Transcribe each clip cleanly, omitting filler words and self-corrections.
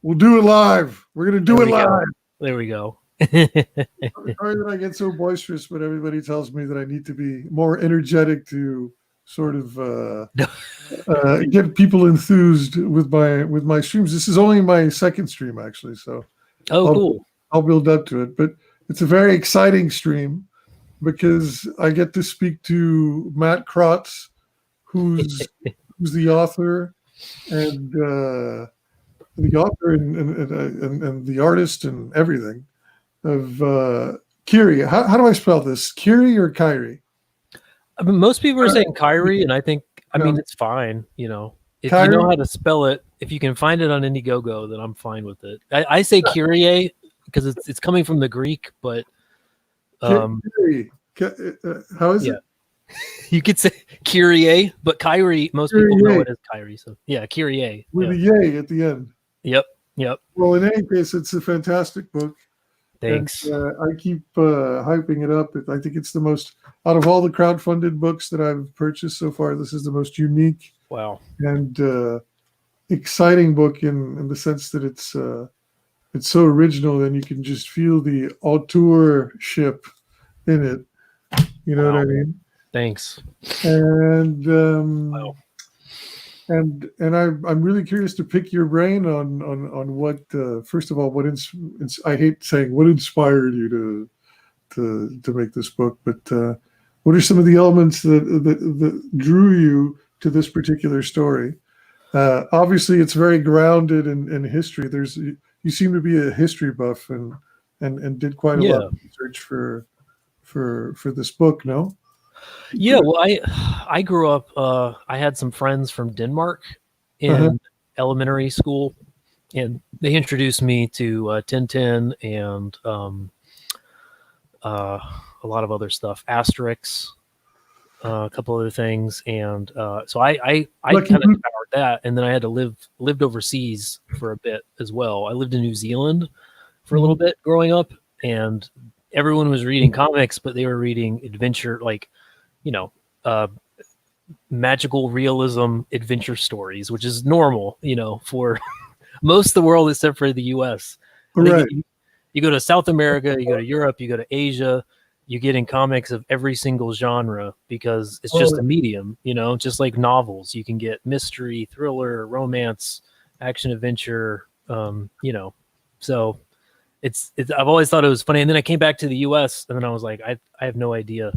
We'll do it live. We're gonna do it live. There we go. Sorry that I get so boisterous, but everybody tells me that I need to be more energetic to sort of get people enthused with my streams. This is only my second stream, actually, so cool. I'll build up to it. But it's a very exciting stream because I get to speak to Matt Crott, who's the author and the artist and everything of Kyrie. How do I spell this? Kyrie or Kyrie? I mean, most people are saying Kyrie, and I think mean it's fine. If Kyrie? You know how to spell it, if you can find it on Indiegogo, then I'm fine with it. I say Kyrie because it's coming from the Greek, but Kyrie. How is it? You could say Kyrie, but Kyrie, most people know it as Kyrie. So yeah, Kyrie. With a yay at the end. Yep. Well, in any case, it's a fantastic book. Thanks. And, I keep hyping it up. I think it's the most, out of all the crowdfunded books that I've purchased so far, this is the most unique and exciting book in the sense that it's so original, and you can just feel the auteurship in it. You know what I mean? Thanks. And and I'm really curious to pick your brain on what first of all I hate saying what inspired you to make this book, but what are some of the elements that drew you to this particular story? Obviously, it's very grounded in history. You seem to be a history buff and did quite a lot of research for this book, no? Yeah, well, I grew up. I had some friends from Denmark in elementary school, and they introduced me to Tintin and a lot of other stuff, Asterix, a couple other things, and so I kind of devoured that, and then I had to lived overseas for a bit as well. I lived in New Zealand for a little bit growing up, and everyone was reading comics, but they were reading adventure, like, magical realism adventure stories, which is normal, for most of the world except for the U.S. Right. You go to South America, you go to Europe, you go to Asia, you get in comics of every single genre because it's just a medium, just like novels. You can get mystery, thriller, romance, action, adventure, So I've always thought it was funny. And then I came back to the U.S. and then I was like, I have no idea.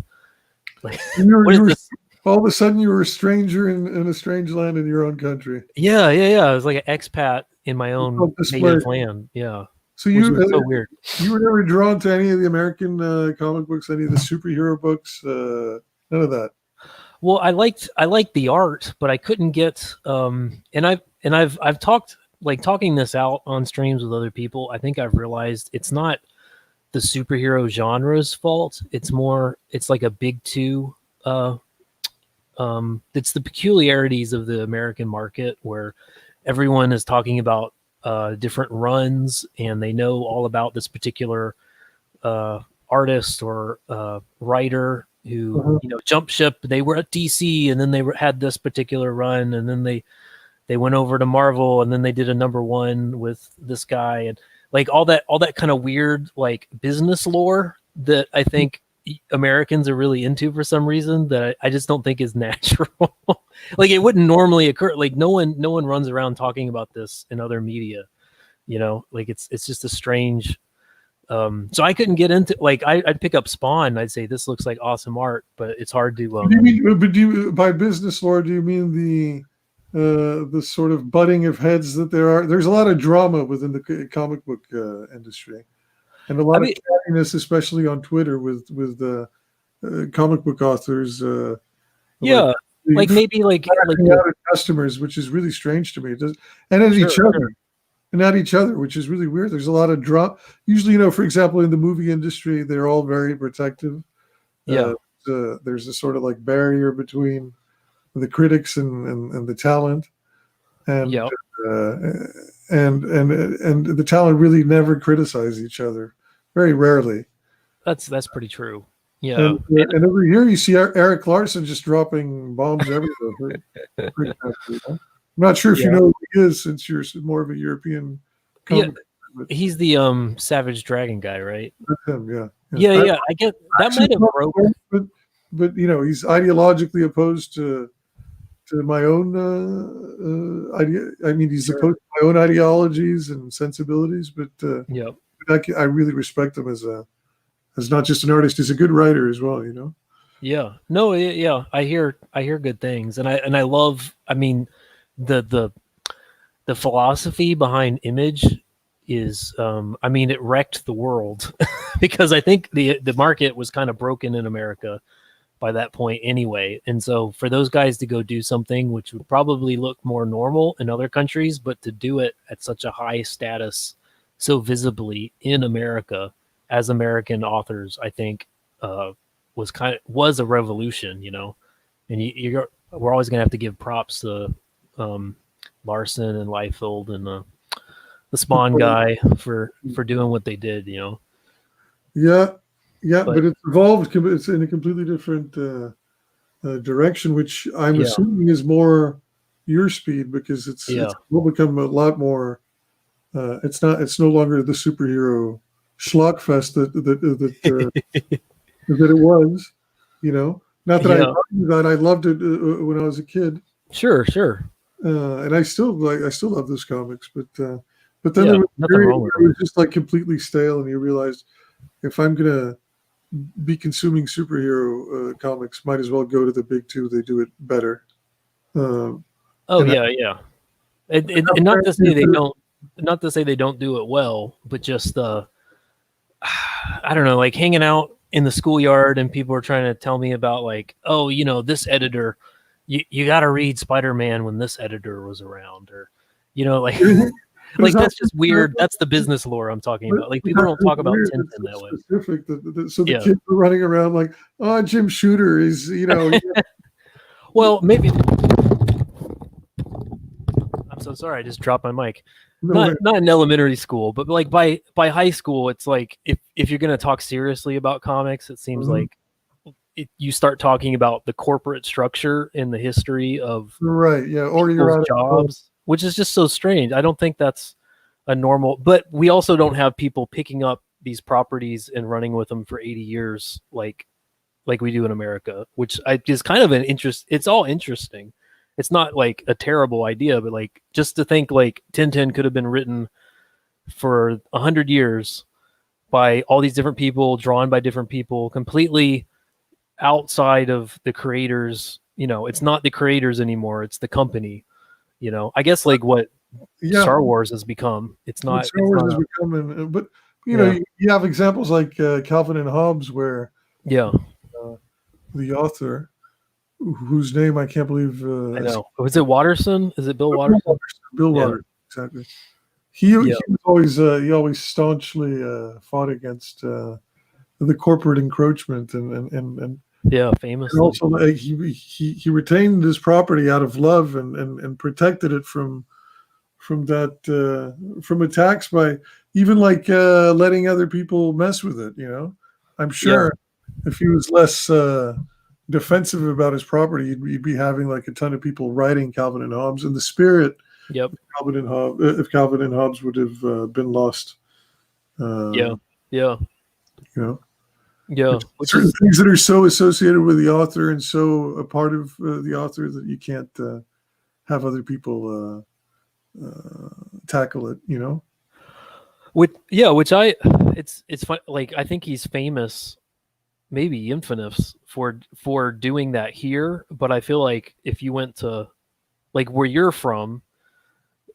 Like, what is this? All of a sudden, you were a stranger in a strange land in your own country. Yeah. I was like an expat in my own native land. Yeah. So so weird. You were never drawn to any of the American comic books, any of the superhero books, none of that. Well, I liked the art, but I couldn't get. And I've talked, like, talking this out on streams with other people. I think I've realized it's not the superhero genre's fault. It's like a big two. It's the peculiarities of the American market where everyone is talking about different runs, and they know all about this particular artist or writer who jumped ship. They were at DC, and then they had this particular run, and then they went over to Marvel, and then they did a #1 with this guy, and like all that kind of weird, like, business lore that I think Americans are really into for some reason that I just don't think is natural. Like, it wouldn't normally occur. Like, no one runs around talking about this in other media, like it's just a strange. So I couldn't get into, like, I'd pick up Spawn and I'd say, this looks like awesome art, but it's hard to. By business lore, do you mean the sort of butting of heads that there's a lot of drama within the comic book industry, and a lot of cattiness, especially on Twitter with the comic book authors. Like maybe like customers, which is really strange to me. It does, and at each other, and at each other, which is really weird. There's a lot of drama. Usually, for example, in the movie industry, they're all very protective. There's a sort of like barrier between the critics and the talent, and the talent really never criticize each other, very rarely. That's pretty true. Yeah, and every year you see Eric Larson just dropping bombs everywhere. I'm not sure if you know who he is, since you're more of a European comic. But he's the Savage Dragon guy, right? that's him, yeah. Yeah. I get that Actually, might have broke. but he's ideologically opposed to my own idea. I mean, he's Sure. opposed to my own ideologies and sensibilities. But Yep. I really respect him as not just an artist; he's a good writer as well. Yeah. No. Yeah. I hear good things, and I love. I mean, the philosophy behind Image is, I mean, it wrecked the world because I think the market was kind of broken in America by that point anyway. And so for those guys to go do something which would probably look more normal in other countries, but to do it at such a high status, so visibly in America as American authors, I think was a revolution, and we're always going to have to give props to Larson and Liefeld and the Spawn guy for doing what they did, Yeah, But- but it's evolved. It's in a completely different direction, which I'm assuming is more your speed because it's will become a lot more. It's no longer the superhero schlock fest that that it was. Not that I loved that. I loved it when I was a kid. Sure. And I still love those comics, but then Yeah, there was a nothing period wrong with where it was just like completely stale, and you realized if I'm gonna be consuming superhero comics, might as well go to the big two. They do it better. Oh yeah. And not to say they don't do it well, but just I don't know, like hanging out in the schoolyard and people are trying to tell me about like, oh, this editor, you got to read Spider-Man when this editor was around, or like like that's just weird. That's the business lore I'm talking about. Like people don't talk about Tintin that way. Specific. So the kids are running around like, oh, Jim Shooter is Well, maybe. I'm so sorry. I just dropped my mic. Not in elementary school, but like by high school, it's like if you're going to talk seriously about comics, it seems like you start talking about the corporate structure and the history of or your jobs, which is just so strange. I don't think that's a normal. But we also don't have people picking up these properties and running with them for 80 years, like we do in America, which is kind of an interest. It's all interesting. It's not like a terrible idea, but like just to think like Tintin could have been written for 100 years by all these different people, drawn by different people, completely outside of the creators. It's not the creators anymore. It's the company, I guess like what Star Wars has become. It's not. Star Wars has become, but you have examples like Calvin and Hobbes where the author, whose name I can't believe. I know. Was it Watterson? Is it Bill Watterson? Bill Watterson, exactly. He always staunchly fought against the corporate encroachment and famously. And also, he retained his property out of love and protected it from attacks by even like letting other people mess with it. I'm sure if he was less defensive about his property, he'd be having like a ton of people writing Calvin and Hobbes, and the spirit of Calvin and Hobbes, if Calvin and Hobbes would have been lost. Which things that are so associated with the author and so a part of the author that you can't have other people tackle it. It's fun. Like I think he's famous, maybe infamous for doing that here. But I feel like if you went to like where you're from,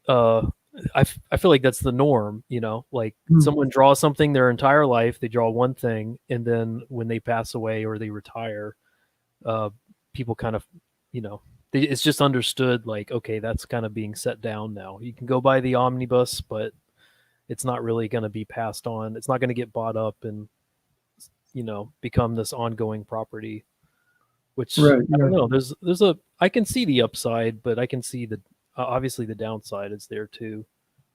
I feel like that's the norm. Like someone draws something their entire life, they draw one thing, and then when they pass away or they retire, people kind of, it's just understood like, okay, that's kind of being set down now. You can go buy the omnibus, but it's not really going to be passed on. It's not going to get bought up and become this ongoing property, which I don't know. I can see the upside, but I can see the obviously the downside is there too.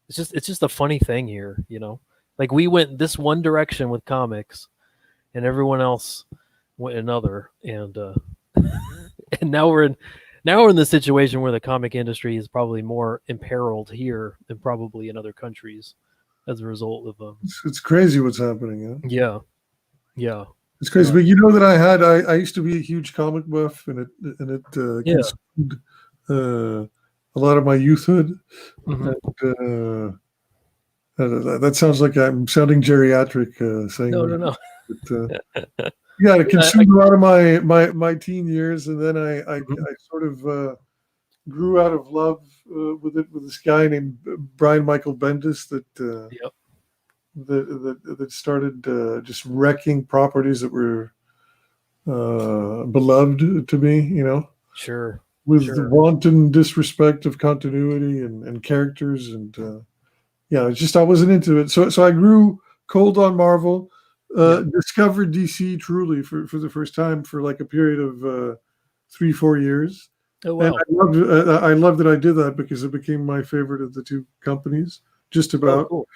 It's just a funny thing here, like we went this one direction with comics and everyone else went another, and and now we're Now we're in the situation where the comic industry is probably more imperiled here than probably in other countries as a result of It's crazy what's happening. Yeah, yeah. it's crazy. Uh, But you know that I used to be a huge comic buff, and it yeah. consumed a lot of my youthhood. Hmm. And, that sounds like I'm sounding geriatric saying No, that. no, no. But, yeah, it Yeah, consumed a lot of my teen years, and then mhm. I sort of grew out of love with it with this guy named Brian Michael Bendis Yep. that started just wrecking properties that were beloved to me, Sure. with the Sure. wanton disrespect of continuity and characters, and yeah, it's just I wasn't into it. So I grew cold on Marvel. Yep. Discovered DC truly for the first time for like a period of 3-4 years, Oh and wow. I loved that I did that because it became my favorite of the two companies, just Oh about. cool.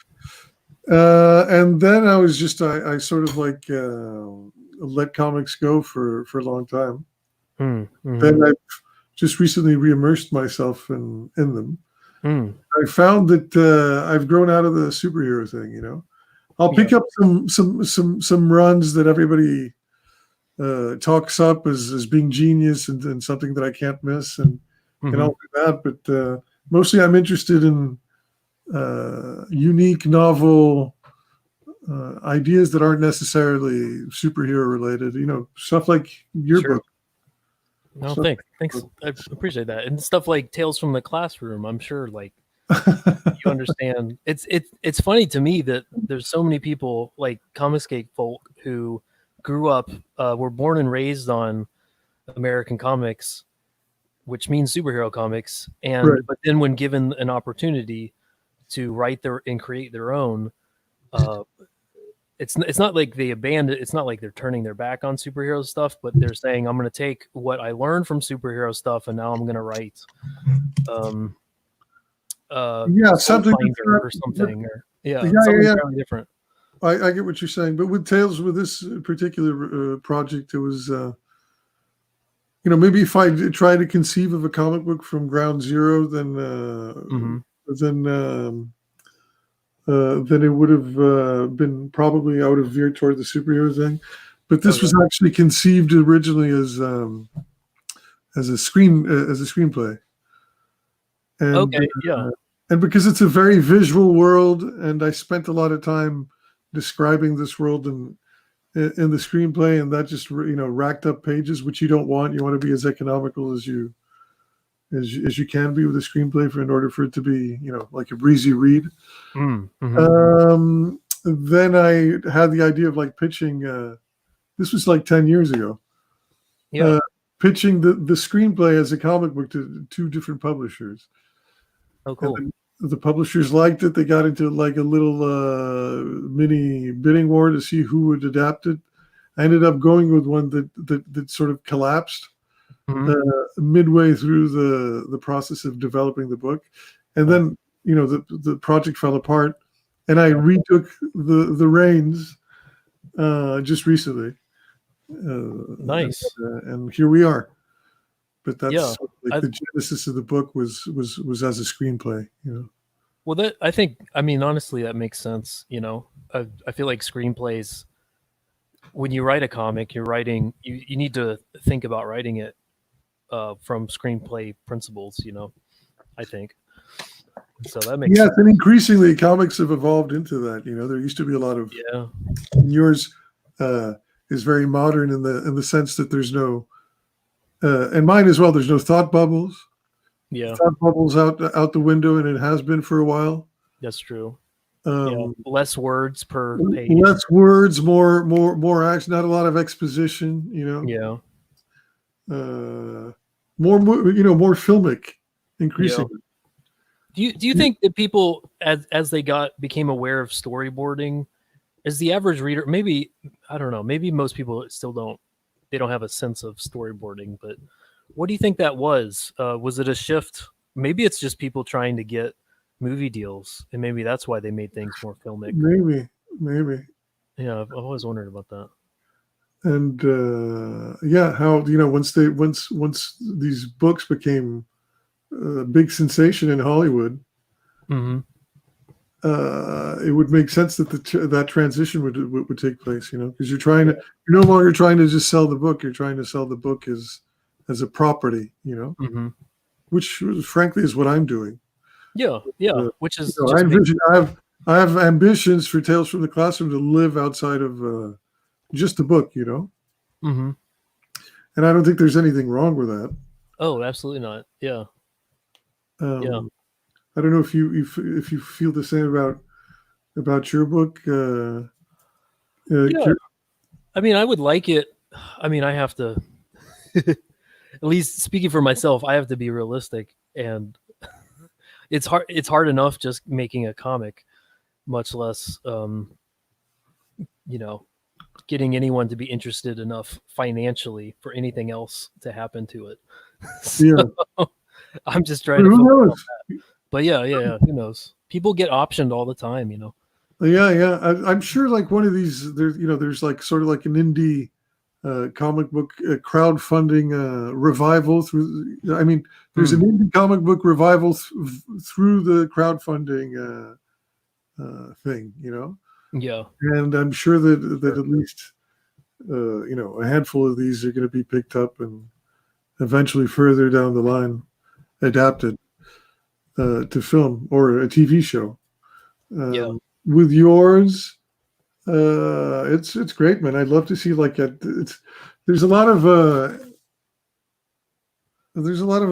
And then I was just I sort of like let comics go for a long time. Mm-hmm. Then I just recently re-immersed myself in them. Mm. I found that I've grown out of the superhero thing. I'll Yep. pick up some runs that everybody talks up as being genius and something that I can't miss, and Hmm. I'll do that. But mostly, I'm interested in unique, novel ideas that aren't necessarily superhero related. Stuff like your Sure. book. No, Stuff thanks. I appreciate that. And stuff like Tales from the Classroom, I'm sure like you understand. It's funny to me that there's so many people like Comicsgate folk who grew up, were born and raised on American comics, which means superhero comics, Right. and but then when given an opportunity to write their and create their own, uh, it's not like they abandon. It's not like they're turning their back on superhero stuff, but they're saying I'm going to take what I learned from superhero stuff and now I'm going to write um, Yeah, Soul something that's Finder not. or something, or Yeah, something yeah, entirely different. yeah. I get what you're saying, but with Tales, with this particular project, it was maybe if I try to conceive of a comic book from ground zero, Hmm. then then it would have been probably I would have veered toward the superhero thing. But Oh this yeah. was actually conceived originally as a screenplay, and Okay. Yeah. and because it's a very visual world, and I spent a lot of time describing this world in the screenplay, and that just racked up pages, which you don't want. You want to be as economical as you can be with a screenplay in order for it to be like a breezy read. Mm-hmm. Then I had the idea of like pitching. This was like 10 years ago. Yeah. Uh, Pitching the screenplay as a comic book to two different publishers, Oh and cool. then the publishers liked it. They got into like a little mini bidding war to see who would adapt it. I ended up going with one that sort of collapsed Hmm. uh, midway through the process of developing the book, and Oh, then the project fell apart, and I yeah. retook the reins just recently, Nice. and here we are. But Yeah. that's sort of like I, the genesis of the book was as a screenplay. well, that I think. I mean, honestly, that makes sense. I feel like screenplays. When you write a comic, you're writing. You need to think about writing it from screenplay principles. I think so. That makes Yes, sense. and increasingly comics have evolved into that. There used to be a lot of Yeah. yours uh, is very modern in the sense that there's no and mine as well. There's no thought bubbles. Yeah. Thought bubbles out the window, and it has been for a while. That's true. Yeah. Um, Less words per page. Less words, more action. Not a lot of exposition. Yeah. More filmic, Yeah. increasingly. Do you think that people as they became aware of storyboarding, is the average reader, maybe I don't know, maybe most people still don't have a sense of storyboarding, but what do you think that was? Was it a shift? Maybe it's just people trying to get movie deals, and maybe that's why they made things more filmic. Maybe. Yeah, I've always wondered about that. and yeah, how once these books became a big sensation in Hollywood, Mm-hmm. it would make sense that that transition would take place, because you're no longer trying to just sell the book. You're trying to sell the book as a property, Mm-hmm. which frankly is what I'm doing. Yeah, yeah, which is I just envision I have ambitions for Tales from the Classroom to live outside of just the book, Mm-hmm. and I don't think there's anything wrong with that. Oh, absolutely not. Yeah, yeah, Um, I don't know if you feel the same about your book. yeah. I mean, I would like it. I mean, I have to, at least speaking for myself, I have to be realistic, and it's hard. It's hard enough just making a comic, much less, you know, getting anyone to be interested enough financially for anything else to happen to it. So Yeah, I'm just but trying to who focus on knows? that. But yeah. Who knows? People get optioned all the time. Yeah. I'm sure like one of these there's like sort of like an indie comic book crowdfunding revival through. I mean, there's an indie comic book revival through the crowdfunding thing, Yeah. and I'm sure that Sure. at least a handful of these are going to be picked up and eventually further down the line adapted to film or a TV show. Yeah. With yours, it's great, man. I'd love to see like there's a lot of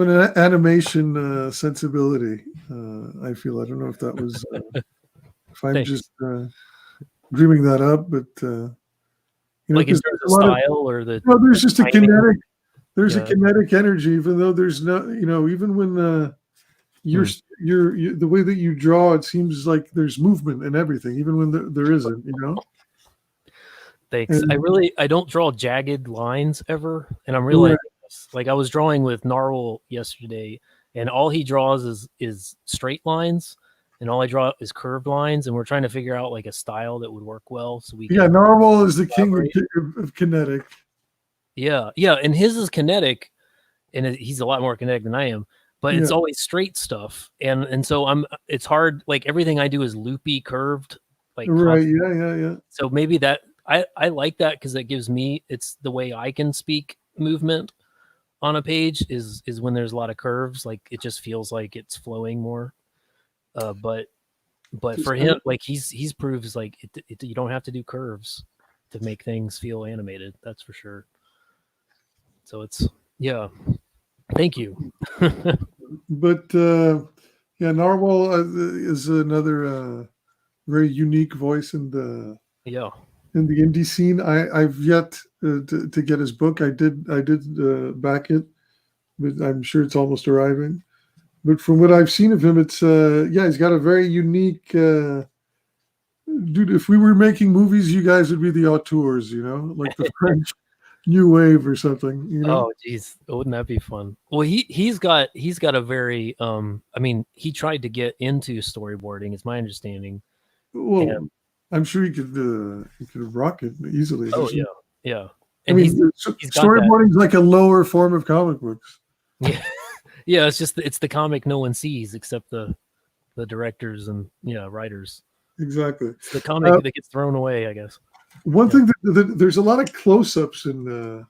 an animation sensibility. I feel. I don't know if that was if I'm Thanks. just dreaming that up, but Like in because terms there's of a lot of style or the there's just a timing. kinetic. There's a Yeah. kinetic energy, even though there's no, even when the way that you draw, it seems like there's movement and everything, even when there isn't. Thanks. And I don't draw jagged lines ever, and I'm right, realizing this. Like I was drawing with Narwhal yesterday, and all he draws is straight lines, and all I draw is curved lines, and we're trying to figure out like a style that would work well so we yeah, can Narwhal is the king collaborate. of kinetic. Yeah, and his is kinetic, and he's a lot more kinetic than I am. But Yeah, it's always straight stuff, and so I'm. It's hard. Like everything I do is loopy, curved, like right. constant. Yeah. So maybe that I like that because it gives me it's the way I can speak movement on a page is when there's a lot of curves. Like it just feels like it's flowing more. But Just for kind him, like he's proves like you don't have to do curves to make things feel animated. That's for sure. So it's yeah. Thank you. but yeah, Narwhal is another very unique voice Yeah. in the indie scene. I've yet to get his book. I did back it, but I'm sure it's almost arriving. But from what I've seen of him, it's yeah, he's got a very unique. Dude, if we were making movies, you guys would be the auteurs, like the French New Wave or something. Oh geez, wouldn't that be fun? Well, he's got a very I mean, he tried to get into storyboarding, is my understanding. And Well, I'm sure he could rock it easily. oh yeah. I And mean, he's got that. storyboarding is like a lower form of comic books. Yeah, yeah. It's the comic no one sees except the directors and writers. Exactly. It's the comic that gets thrown away, I guess. One Yeah. thing that there's a lot of close-ups in.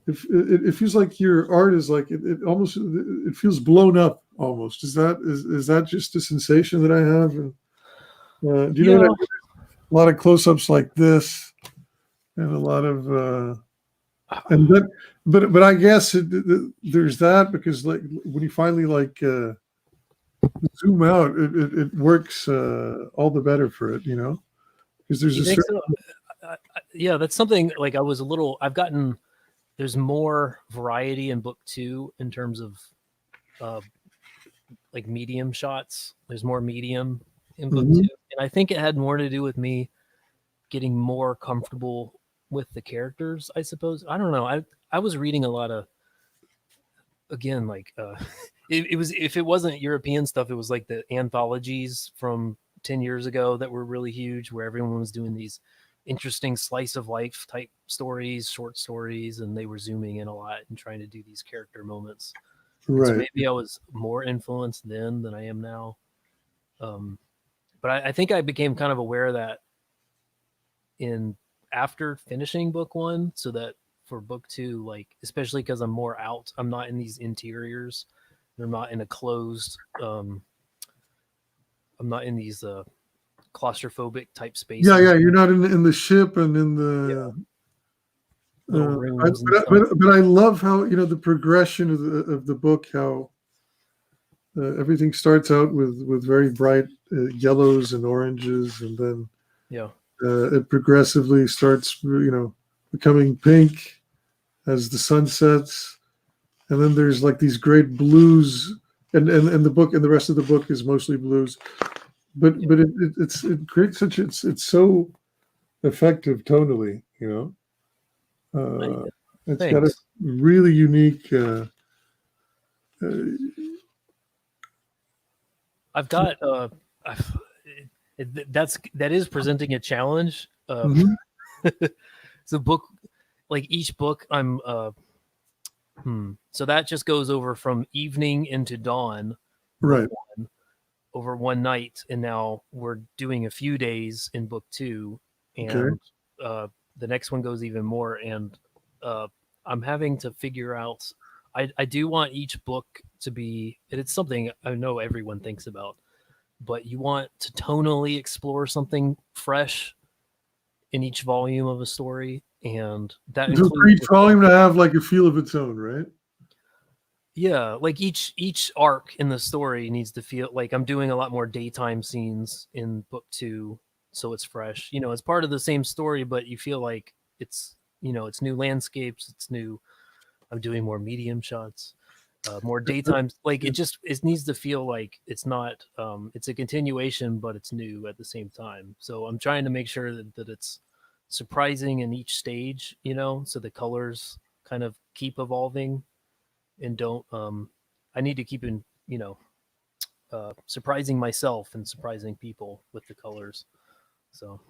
It feels like your art is like it almost it feels blown up almost. Is that just a sensation that I have? And, do you know what I Yeah. mean? A lot of close-ups like this, and a lot of and then, but I guess there's that because like when you finally like zoom out, it works all the better for it, because there's You a think certain so? Yeah, that's something like I've gotten there's more variety in book 2 in terms of uh like medium shots. There's more medium in book 2. Mhm. And I think it had more to do with me getting more comfortable with the characters, I suppose. I don't know. I was reading a lot of again like it was if it wasn't European stuff, it was like the anthologies from 10 years ago that were really huge where everyone was doing these interesting slice of life type stories, short stories, and they were zooming in a lot and trying to do these character moments. And so Right. maybe I was more influenced then than I am now. But I think I became kind of aware of that in after finishing book one, so that for book two, like especially because I'm more out, I'm not in these interiors. I'm not in a closed. I'm not in these claustrophobic type spaces. Yeah, you're not in the ship and in Yeah, the. little I, rooms and but, stuff. but I love how the progression of the book, how everything starts out with very bright yellows and oranges, and then Yeah, it progressively starts becoming pink as the sun sets, and then there's like these great blues, and the book and the rest of the book is mostly blues, but yeah. it creates such it's so effective tonally, it's got a Thanks. really unique uh, I've got I've, that is presenting a challenge. mhm, So book, like each book, I'm so that just goes over from evening into dawn, book right, one, over one night, and now we're doing a few days in book two, okay, and the next one goes even more, and uh, I'm having to figure out. I do want each book to be, and it's something I know everyone thinks about, but you want to tonally explore something fresh in each volume of a story, and that so for includes each volume to have like a feel of its own, right? yeah, like each arc in the story needs to feel like I'm doing a lot more daytime scenes in book two, so it's fresh. It's part of the same story, but you feel like it's new landscapes, it's new. I'm doing more medium shots, more daytime. Like it needs to feel like it's not. It's a continuation, but it's new at the same time. So I'm trying to make sure that it's surprising in each stage. So the colors kind of keep evolving and don't I need to keep in surprising myself and surprising people with the colors. So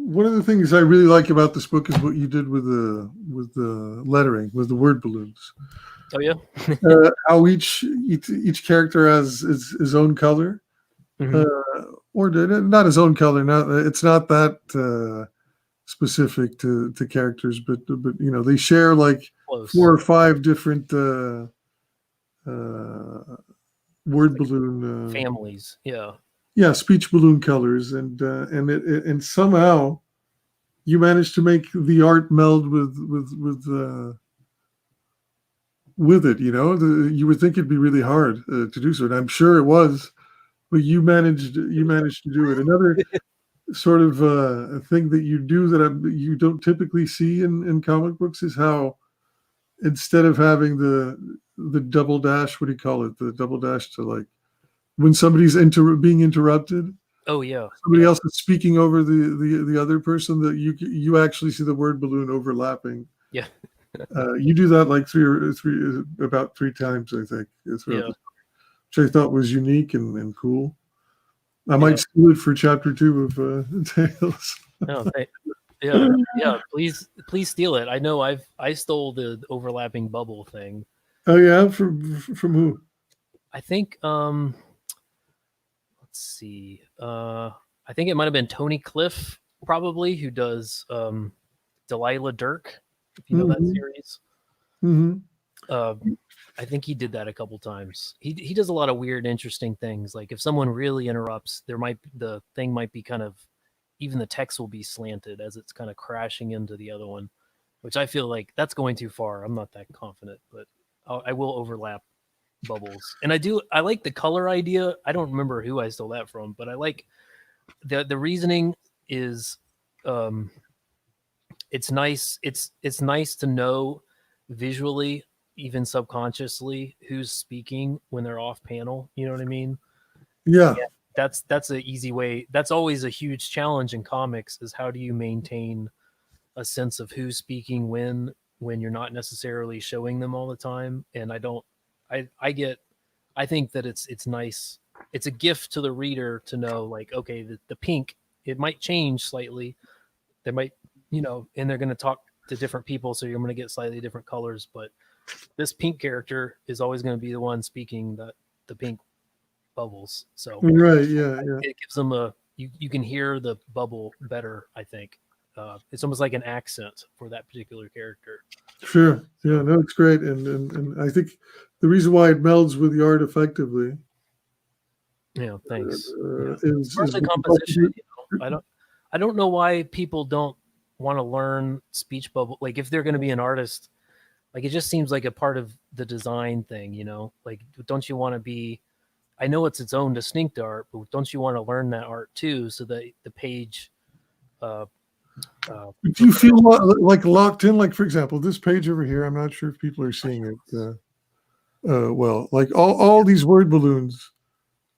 One of the things I really like about this book is what you did with the lettering, with the word balloons. oh yeah. How each character has his own color, uh, Hmm. or not his own color. Not it's not that specific to characters, but they share like four Close. or five different uh, word Like balloon. families, yeah. Yeah, speech balloon colors, and somehow you managed to make the art meld with it. You would think it'd be really hard to do so, and I'm sure it was, but you managed to do it. Another sort of thing that you do that you don't typically see in comic books is how instead of having the double dash, what do you call it? The double dash to like when somebody's being interrupted, Oh yeah, somebody yeah, else is speaking over the other person, that you actually see the word balloon overlapping. yeah, You do that like about three times, I think, throughout yeah, this, which I thought was unique and cool. I yeah. might steal it for chapter two of Tales. No, yeah, yeah. Please steal it. I know I stole the overlapping bubble thing. Oh yeah, from who? I think let's see. I think it might have been Tony Cliff, probably, who does Delilah Dirk, if you know that Hmm. series. Hmm. Uh, I think he did that a couple times. He does a lot of weird, interesting things. Like if someone really interrupts, the thing might be kind of, even the text will be slanted as it's kind of crashing into the other one, which I feel like that's going too far. I'm not that confident, but I will overlap bubbles. And I like the color idea. I don't remember who I stole that from, but I like the reasoning is um it's nice. It's nice to know visually, even subconsciously, who's speaking when they're off panel. You know what I mean? Yeah, Yeah. That's an easy way. That's always a huge challenge in comics is how do you maintain a sense of who's speaking when you're not necessarily showing them all the time. And I don't I think that it's nice it's a gift to the reader to know, like, okay, the pink, it might change slightly. They might, and they're going to talk to different people, so you're going to get slightly different colors. But this pink character is always going to be the one speaking the pink bubbles. So Right. Yeah. Yeah. it gives them you can hear the bubble better, I think. It's almost like an accent for that particular character. Sure. Yeah. No, it's great, and I think the reason why it melds with the art effectively. Yeah. Thanks. Yeah. Is Especially composition. I don't know why people don't want to learn speech bubble. Like if they're going to be an artist, like it just seems like a part of the design thing, like, don't you want to be, I know it's its own distinct art, but don't you want to learn that art too? So that the page, do you feel like locked in? Like, for example, this page over here, I'm not sure if people are seeing it well, like all these word balloons,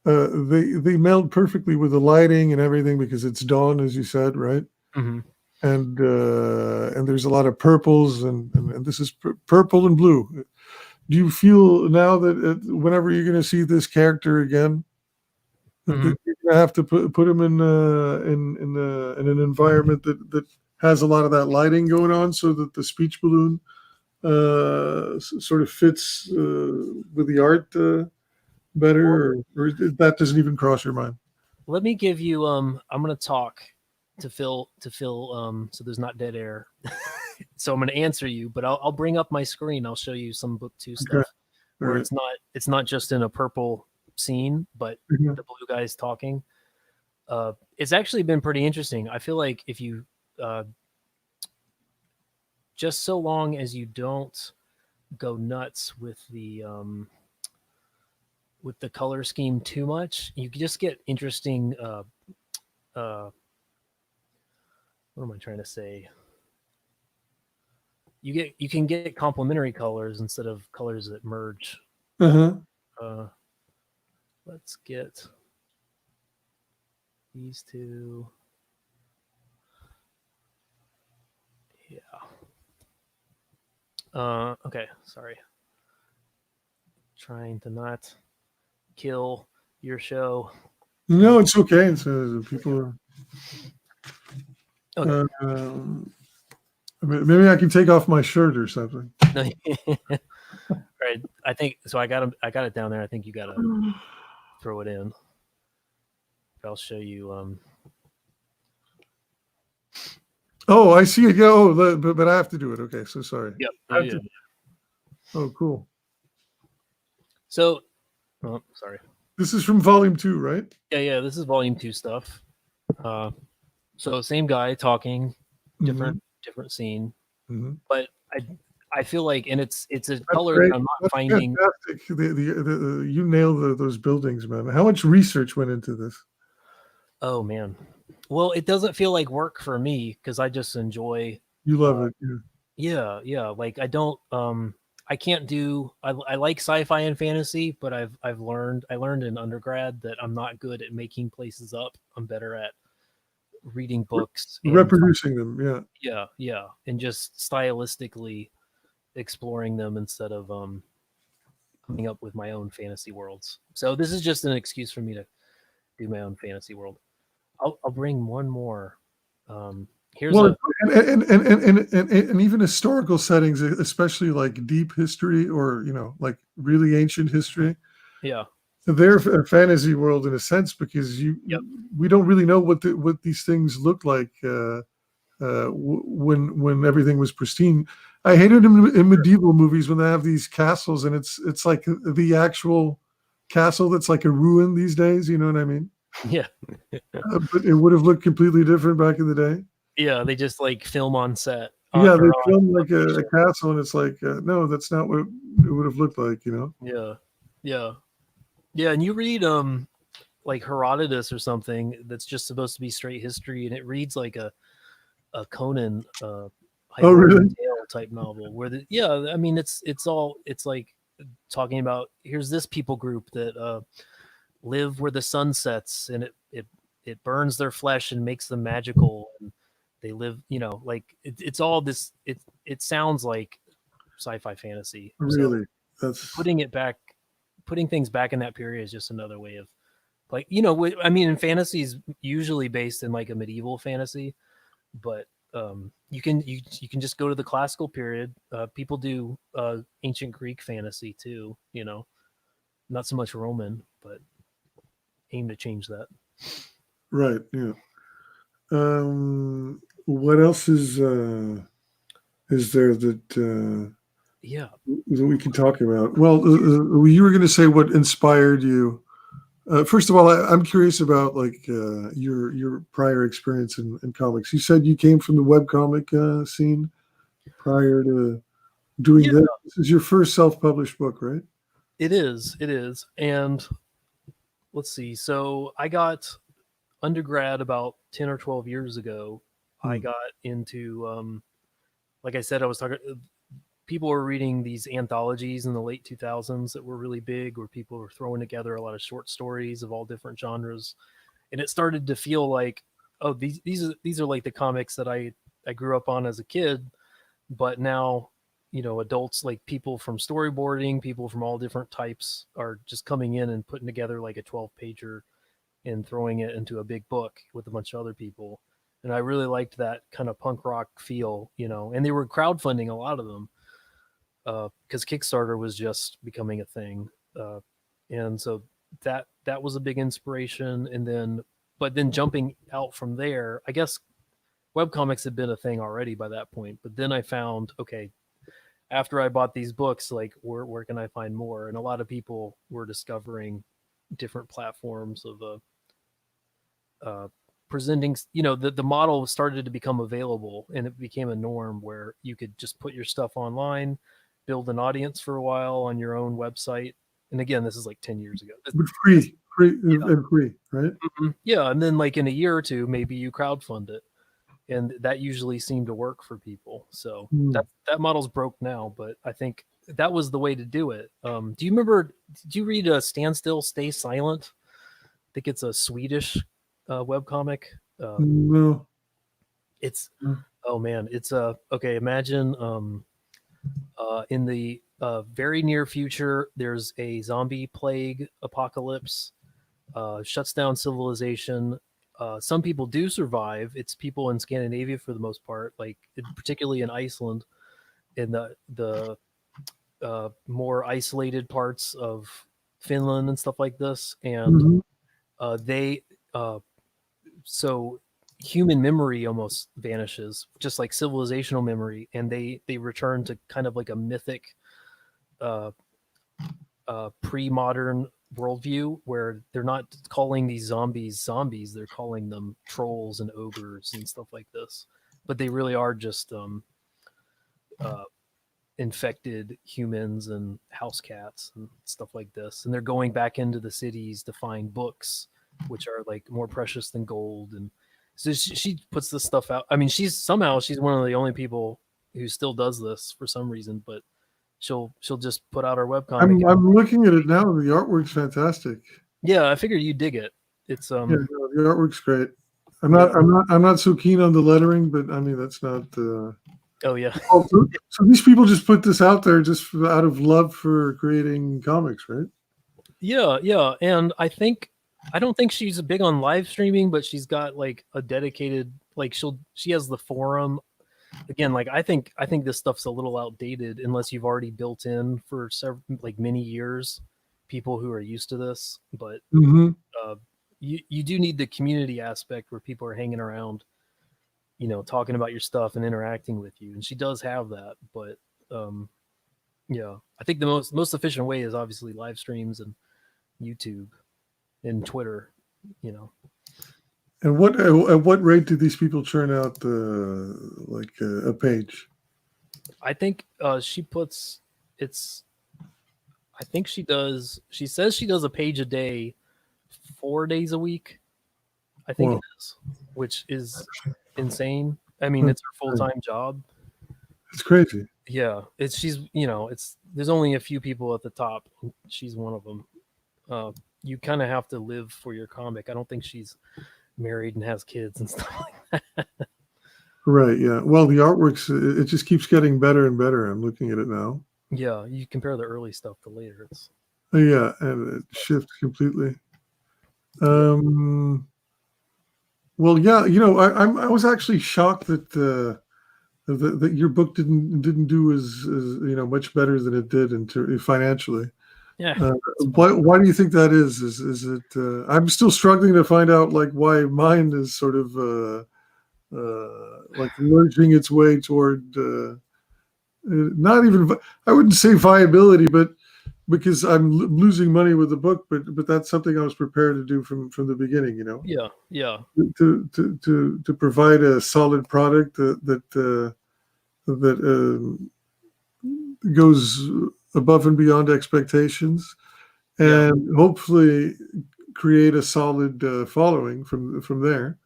they meld perfectly with the lighting and everything because it's dawn, as you said, right? Mm-hmm. And there's a lot of purples, and this is purple and blue. Do you feel now that whenever you're going to see this character again, Mm-hmm. that you're going to have to put him in an environment that has a lot of that lighting going on, so that the speech balloon sort of fits with the art better, or that doesn't even cross your mind? Let me give you I'm going to talk to fill so there's not dead air. So I'm going to answer you, but I'll bring up my screen. I'll show you some book 2 stuff. Okay. Where Right. it's not just in a purple scene, but Mhm. the blue guy's talking. It's actually been pretty interesting. I feel like if you just so long as you don't go nuts with the color scheme too much, you can just get interesting what am I trying to say? You can get complementary colors instead of colors that merge. Uh-huh. Let's get these two. Yeah. Okay, sorry. Trying to not kill your show. No, it's okay. It's people. Okay. Maybe I can take off my shirt or something. Right. I think so. I got it down there. I think you got to throw it in. I'll show you. Oh, I see it. Yeah. Oh, but I have to do it. Okay. So sorry. Yep. Yeah. Oh, cool. So, sorry. This is from volume 2, right? Yeah. This is volume 2 stuff. So same guy talking, different scene, but I feel like, and it's a color that I'm not finding. Fantastic. You nailed those buildings, man. How much research went into this? Oh man. Well, it doesn't feel like work for me because I just enjoy. You love it. Yeah. Like I don't. I can't do. I like sci-fi and fantasy, but I learned in undergrad that I'm not good at making places up. I'm better at reading books, reproducing them. Yeah, and just stylistically exploring them instead of coming up with my own fantasy worlds. So this is just an excuse for me to do my own fantasy world. I'll bring one more. Here's and even historical settings, especially like deep history or like really ancient history. Yeah, they're a fantasy world in a sense because we don't really know what these things look like when everything was pristine. I hated in medieval movies when they have these castles and it's like the actual castle that's like a ruin these days. You know what I mean? Yeah. But it would have looked completely different back in the day. Yeah, they just like film on set. Yeah, they film like a castle, and it's like, no, that's not what it would have looked like, Yeah. And you read like Herodotus or something that's just supposed to be straight history, and it reads like a Conan really? tale type novel where I mean it's like talking about here's this people group that live where the sun sets and it burns their flesh and makes them magical, and they live, like it's all this. It sounds like sci-fi fantasy. Really, so putting things back in that period is just another way of Like, I mean, in fantasy is usually based in like a medieval fantasy, but you can just go to the classical period. People do ancient Greek fantasy too. Not so much Roman, but aim to change that. Right. Yeah. What else is there Yeah. that we can talk about? Well, you were going to say what inspired you. First of all, I'm curious about like your prior experience in comics. You said you came from the webcomic scene prior to doing Yeah, this. This is your first self-published book, right? it is. It is. And let's see. So I got undergrad about 10 or 12 years ago. I got into, like I said, I was talking, people were reading these anthologies in the late 2000s that were really big, where people were throwing together a lot of short stories of all different genres. And it started to feel like, oh, these are like the comics that I grew up on as a kid, but now, adults, like people from storyboarding, people from all different types are just coming in and putting together like a 12 pager and throwing it into a big book with a bunch of other people. And I really liked that kind of punk rock feel, and they were crowdfunding a lot of them because Kickstarter was just becoming a thing. And so that was a big inspiration. But then jumping out from there, I guess webcomics had been a thing already by that point. But then I found, okay, after I bought these books, like where can I find more? And a lot of people were discovering different platforms of presenting. The model started to become available, and it became a norm where you could just put your stuff online, build an audience for a while on your own website. And again, this is like 10 years ago. But free, and free, right? Yeah, and then like in a year or two, maybe you crowdfund it, and that usually seemed to work for people. So that model's broke now, but I think that was the way to do it. Do you remember? Did you read "Stand Still, Stay Silent"? I think it's a Swedish webcomic. No. It's oh man, it's okay. Imagine in the very near future, there's a zombie plague apocalypse, shuts down civilization. Some people do survive. It's people in Scandinavia for the most part, like particularly in Iceland, in the more isolated parts of Finland and stuff like this. And they so human memory almost vanishes, just like civilizational memory, and they return to kind of like a mythic pre-modern worldview where they're not calling these zombies, they're calling them trolls and ogres and stuff like this, but they really are just infected humans and house cats and stuff like this, and they're going back into the cities to find books which are like more precious than gold. And so she puts this stuff out. I mean, she's one of the only people who still does this for some reason, but she'll just put out her webcomic. I'm looking at it now. The artwork's fantastic. Yeah, I figured you dig it. It's yeah, no, the artwork's great. I'm not so keen on the lettering, but I mean that's not. Oh yeah. So these people just put this out there just out of love for creating comics, right? Yeah, and I don't think she's big on live streaming, but she's got like a dedicated, like she has the forum. Again, like I think this stuff's a little outdated unless you've already built in for like many years people who are used to this. But you do need the community aspect where people are hanging around, talking about your stuff and interacting with you. And she does have that. But yeah, I think the most efficient way is obviously live streams and YouTube and Twitter. And at what rate do these people churn out a page? I think she puts it's. I think she does. She says she does a page a day, 4 days a week. I think it is, which is insane. I mean, it's her full-time job. It's crazy. Yeah, there's only a few people at the top. She's one of them. You kind of have to live for your comic. I don't think she's married and has kids and stuff like that. Right. Yeah. Well, the artwork's it just keeps getting better and better. I'm looking at it now. Yeah, you compare the early stuff to later. Yeah, and it shifts completely. Um, well, yeah, you know, I was actually shocked that your book didn't do as you know much better than it did financially. Yeah, Uh, it's fine. why do you think that is? Is it? I'm still struggling to find out like why mine is sort of like lurching its way toward not even I wouldn't say viability, but because I'm losing money with the book, but that's something I was prepared to do from the beginning. You know, Yeah, yeah, to provide a solid product that goes above and beyond expectations, yeah, and hopefully create a solid following from there,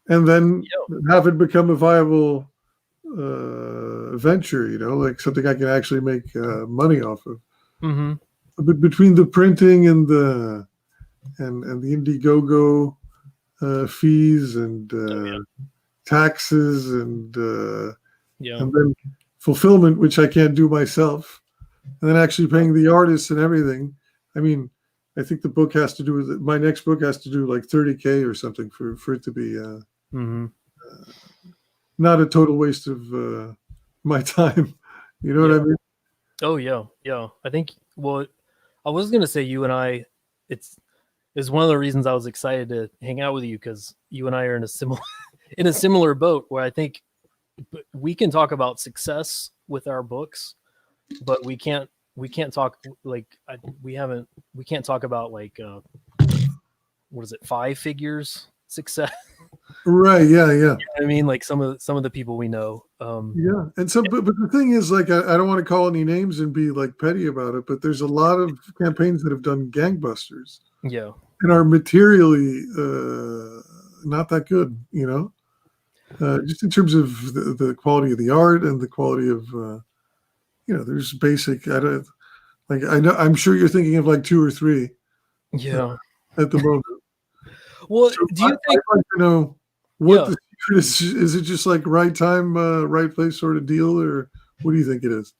and then yeah. have it become a viable venture. You know, like something I can actually make money off of. Mm-hmm. But between the printing and the Indiegogo fees and Oh yeah, taxes yeah, and then fulfillment, which I can't do myself, and then actually paying the artists and everything. I mean, I think the book has to do with my next book has to do like 30K or something for it to be mm-hmm. not a total waste of my time. You know what I Yeah. mean? Oh yeah, yeah. I think. Well, I was gonna say you and I. It's is one of the reasons I was excited to hang out with you because you and I are in a similar in a similar boat where I think we can talk about success with our books, but we can't talk like we can't talk about like what is it, five figures success. Right? Yeah, yeah, I mean, like some of the people we know. yeah. And so, but the thing is, like, I don't want to call any names and be like petty about it, but there's a lot of campaigns that have done gangbusters Yeah, and are materially not that good. You know, just in terms of the quality of the art and the quality of you know, there's basic. I don't like. I know. I'm sure you're thinking of like two or three yeah. at the moment. Well, So do you think? I'd like to know what Yeah, the secret is. Is it just like right time, right place sort of deal, or what do you think it is?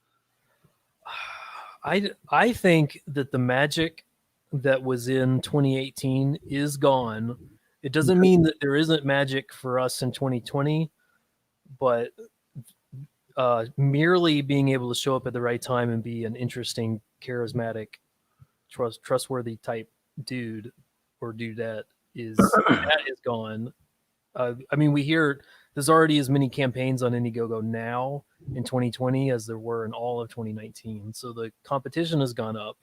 I think that the magic that was in 2018 is gone. It doesn't mean that there isn't magic for us in 2020, but merely being able to show up at the right time and be an interesting, charismatic, trustworthy type dude or dudette is gone. I mean, we hear there's already as many campaigns on Indiegogo now in 2020 as there were in all of 2019. So the competition has gone up.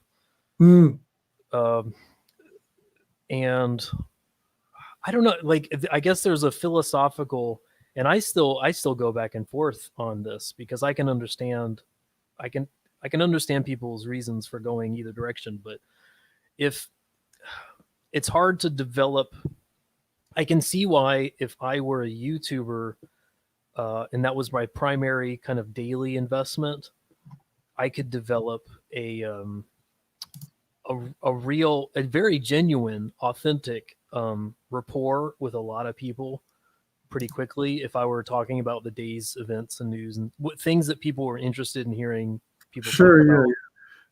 Hmm. Um, and I don't know, like I guess there's a philosophical, and I still go back and forth on this because I can I can understand people's reasons for going either direction, but if it's hard to develop, I can see why if I were a YouTuber and that was my primary kind of daily investment, I could develop a very genuine, authentic rapport with a lot of people pretty quickly if I were talking about the day's events and news and things that people were interested in hearing people talk Sure. Yeah. about. Yeah.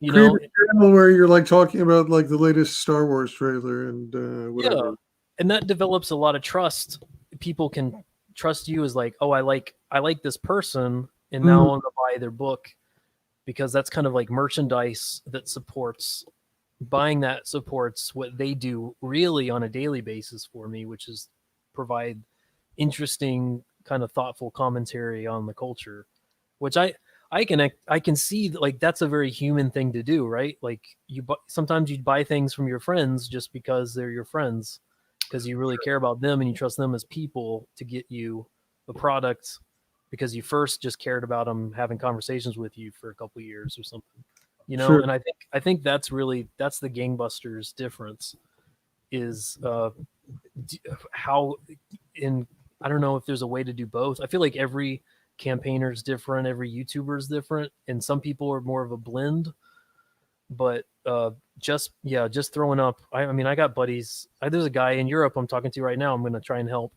You Create know, a channel where you're like talking about like the latest Star Wars trailer and yeah, whatever. and that develops a lot of trust. People can trust you as like, oh, I like this person, and now Mm, I'm gonna buy their book because that's kind of like merchandise that supports buying that supports what they do really on a daily basis for me, which is provide interesting kind of thoughtful commentary on the culture, which I can see like that's a very human thing to do, right? Like sometimes you buy things from your friends just because they're your friends because you really care about them and you trust them as people to get you a product because you first just cared about them having conversations with you for a couple of years or something, sure. and I think that's the gangbusters difference is how in I don't know if there's a way to do both. I feel like every campaigner is different, every YouTuber is different, and some people are more of a blend. But just throwing up. I mean, I got buddies. There's a guy in Europe I'm talking to right now. I'm going to try and help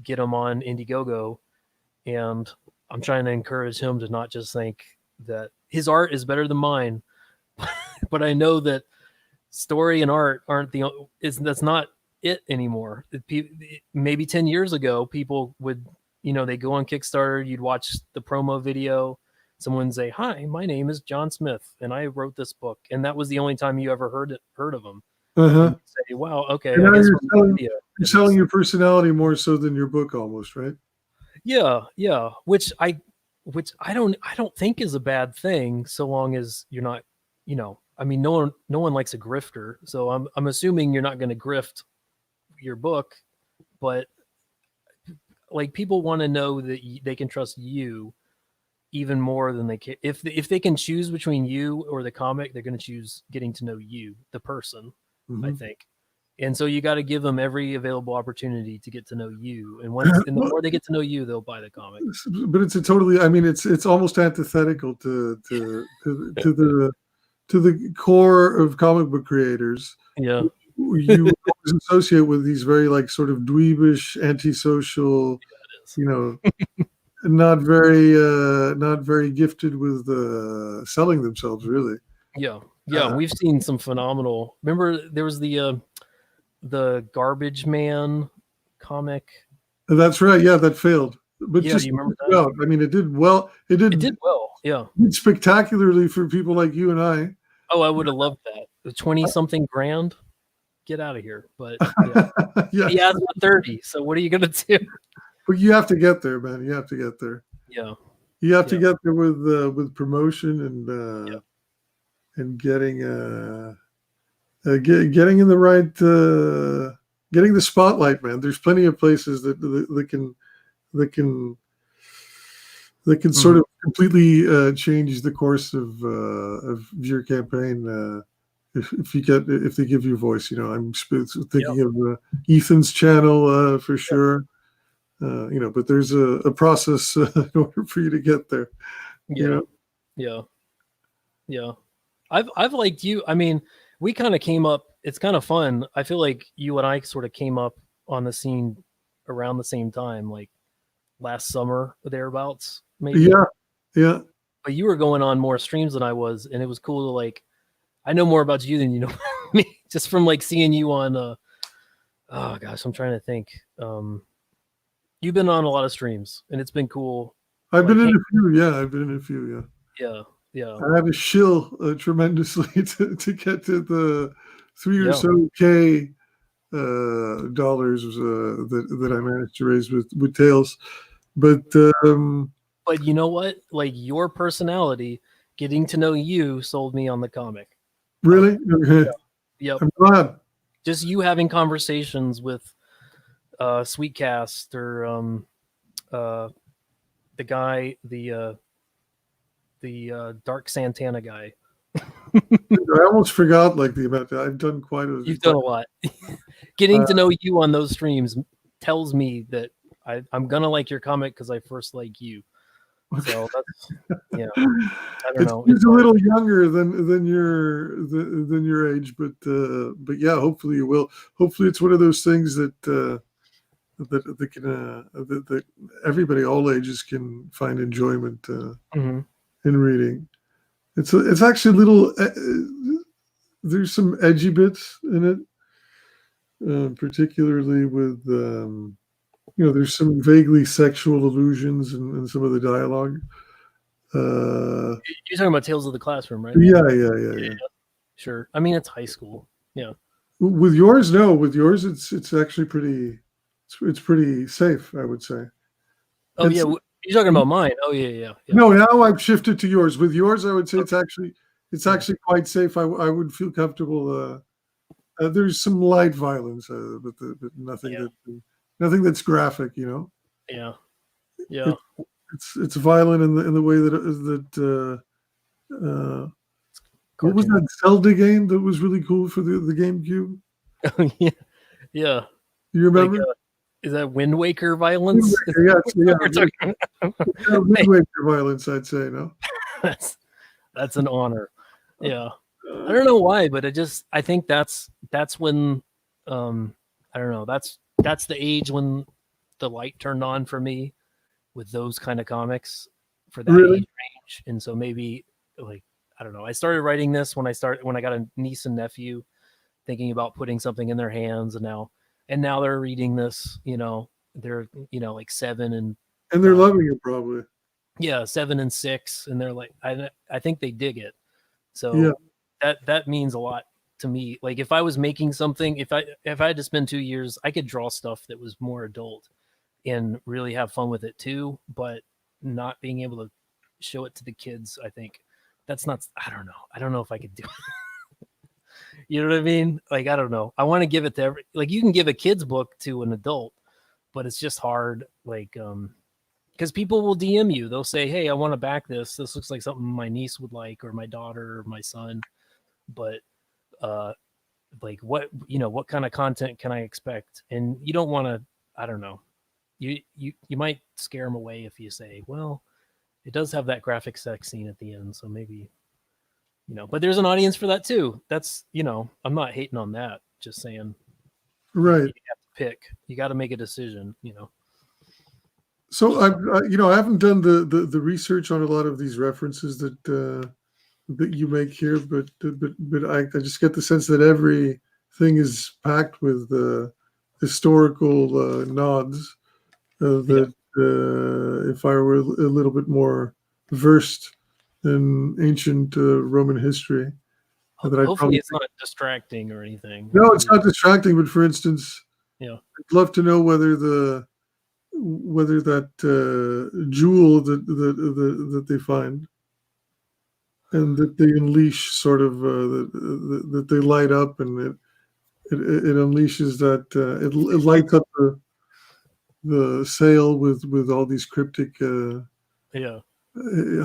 get him on Indiegogo, and I'm trying to encourage him to not just think that his art is better than mine, but I know that story and art aren't that's not it anymore. Maybe 10 years ago, people would, they go on Kickstarter, you'd watch the promo video, someone say, "Hi, my name is John Smith, and I wrote this book," and that was the only time you ever heard of them. And you'd say, "Wow, okay, And I now guess you're selling your personality more so than your book, almost, right? Yeah, which I don't think is a bad thing, so long as you're not, I mean, no one likes a grifter, so I'm assuming you're not going to grift your book, but like, people want to know that they can trust you even more than they can. If they can choose between you or the comic, they're going to choose getting to know you, the person, I think. And so you got to give them every available opportunity to get to know you. And the more they get to know you, they'll buy the comic. But it's it's almost antithetical to the core of comic book creators. Yeah. You always associate with these very like sort of dweebish, antisocial, not very gifted with selling themselves, really. Yeah. We've seen some phenomenal. Remember, there was the Garbage Man comic. That's right. Yeah, that failed. But yeah, just, do you remember that? well, I mean, it did well. It did well. Yeah. It did spectacularly for people like you and I. Oh, I would have loved that. The 20-something grand. Get out of here. But yeah, he has 30. So what are you gonna do? But you have to get there, man. You have to get there. Yeah. You have to get there with promotion and getting getting in the right getting the spotlight, man. There's plenty of places that can sort of completely change the course of your campaign if they give you voice. I'm thinking of Ethan's channel for sure. But there's a process in order for you to get there. Yeah. I've liked you. I mean, we kind of came up. It's kind of fun. I feel like you and I sort of came up on the scene around the same time, like last summer or thereabouts, maybe. Yeah. But you were going on more streams than I was, and it was cool to like. I know more about you than you know me, just from like seeing you on. Oh gosh, I'm trying to think. You've been on a lot of streams, and it's been cool. I've been in a few. Yeah, I've been in a few. Yeah. I had to shill tremendously to get to the 3 or so K dollars that I managed to raise with Tails, but you know what? Like, your personality, getting to know you, sold me on the comic. Really? Okay. Yep. I'm glad. Just you having conversations with Sweetcast or the guy, the Dark Santana guy. I almost forgot the amount that I've done You've done a lot. Getting to know you on those streams tells me that I'm gonna like your comic because I first like you. So that's I don't know. It's a little younger than your age, but yeah, hopefully you will. Hopefully it's one of those things that that everybody, all ages, can find enjoyment in reading. It's actually a little. There's some edgy bits in it, particularly with there's some vaguely sexual allusions in some of the dialogue. You're talking about Tales of the Classroom, right? Yeah. Sure. I mean, it's high school. Yeah. With yours, no. With yours, it's actually pretty. It's pretty safe, I would say. Oh, yeah. You're talking about mine. Oh, yeah. No, now I've shifted to yours. With yours, I would say it's actually quite safe. I would feel comfortable. There's some light violence, but nothing nothing that's graphic. Yeah. It's violent in the way that what was that Zelda game that was really cool for the GameCube? Yeah. You remember? Like, is that Wind Waker violence? Wind Waker violence, I'd say. No, that's an honor. Yeah, I don't know why, but I think that's when I don't know. That's the age when the light turned on for me with those kind of comics for that age range, and so maybe I don't know. I started writing this when I got a niece and nephew, thinking about putting something in their hands, and now they're reading this. They're like 7 and And they're loving it probably. yeah, 7 and 6, and they're like, I think they dig it. Yeah. So that means a lot to me. Like if I was making something, if I had to spend 2 years, I could draw stuff that was more adult and really have fun with it too. But not being able to show it to the kids, I think that's not. I don't know. I don't know if I could do it. You know what I mean? Like I don't know. I want to give it to like you can give a kid's book to an adult, but it's just hard. Like because people will DM you. They'll say, "Hey, I want to back this. This looks like something my niece would like, or my daughter, or my son." But like what kind of content can I expect? And you don't want to. I don't know. You might scare them away if you say, "Well, it does have that graphic sex scene at the end, so maybe." But there's an audience for that too. That's I'm not hating on that. Just saying, Right. you have to pick. You got to make a decision. So I haven't done the research on a lot of these references that you make here, but I just get the sense that everything is packed with historical nods. That if I were a little bit more versed in ancient Roman history, that Hopefully it's not distracting or anything. No, it's not distracting. But for instance, Yeah, I'd love to know whether that jewel that they find and that they unleash, sort of that they light up, and it unleashes that it lights up the sail with all these cryptic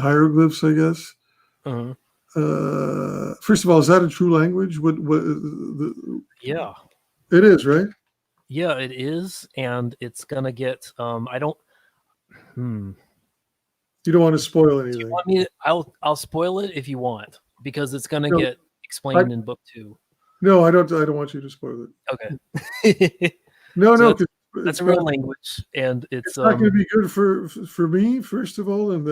hieroglyphs, I guess. uh-huh. First of all, is that a true language? Yeah, it is, right? yeah, it is, and it's gonna get. I don't. You don't want to spoil anything. Do you want me to, I'll spoil it if you want, because it's gonna get explained in book 2. No, I don't want you to spoil it. Okay. No, So no, that's a real language, and it's not going to be good for me, first of all, and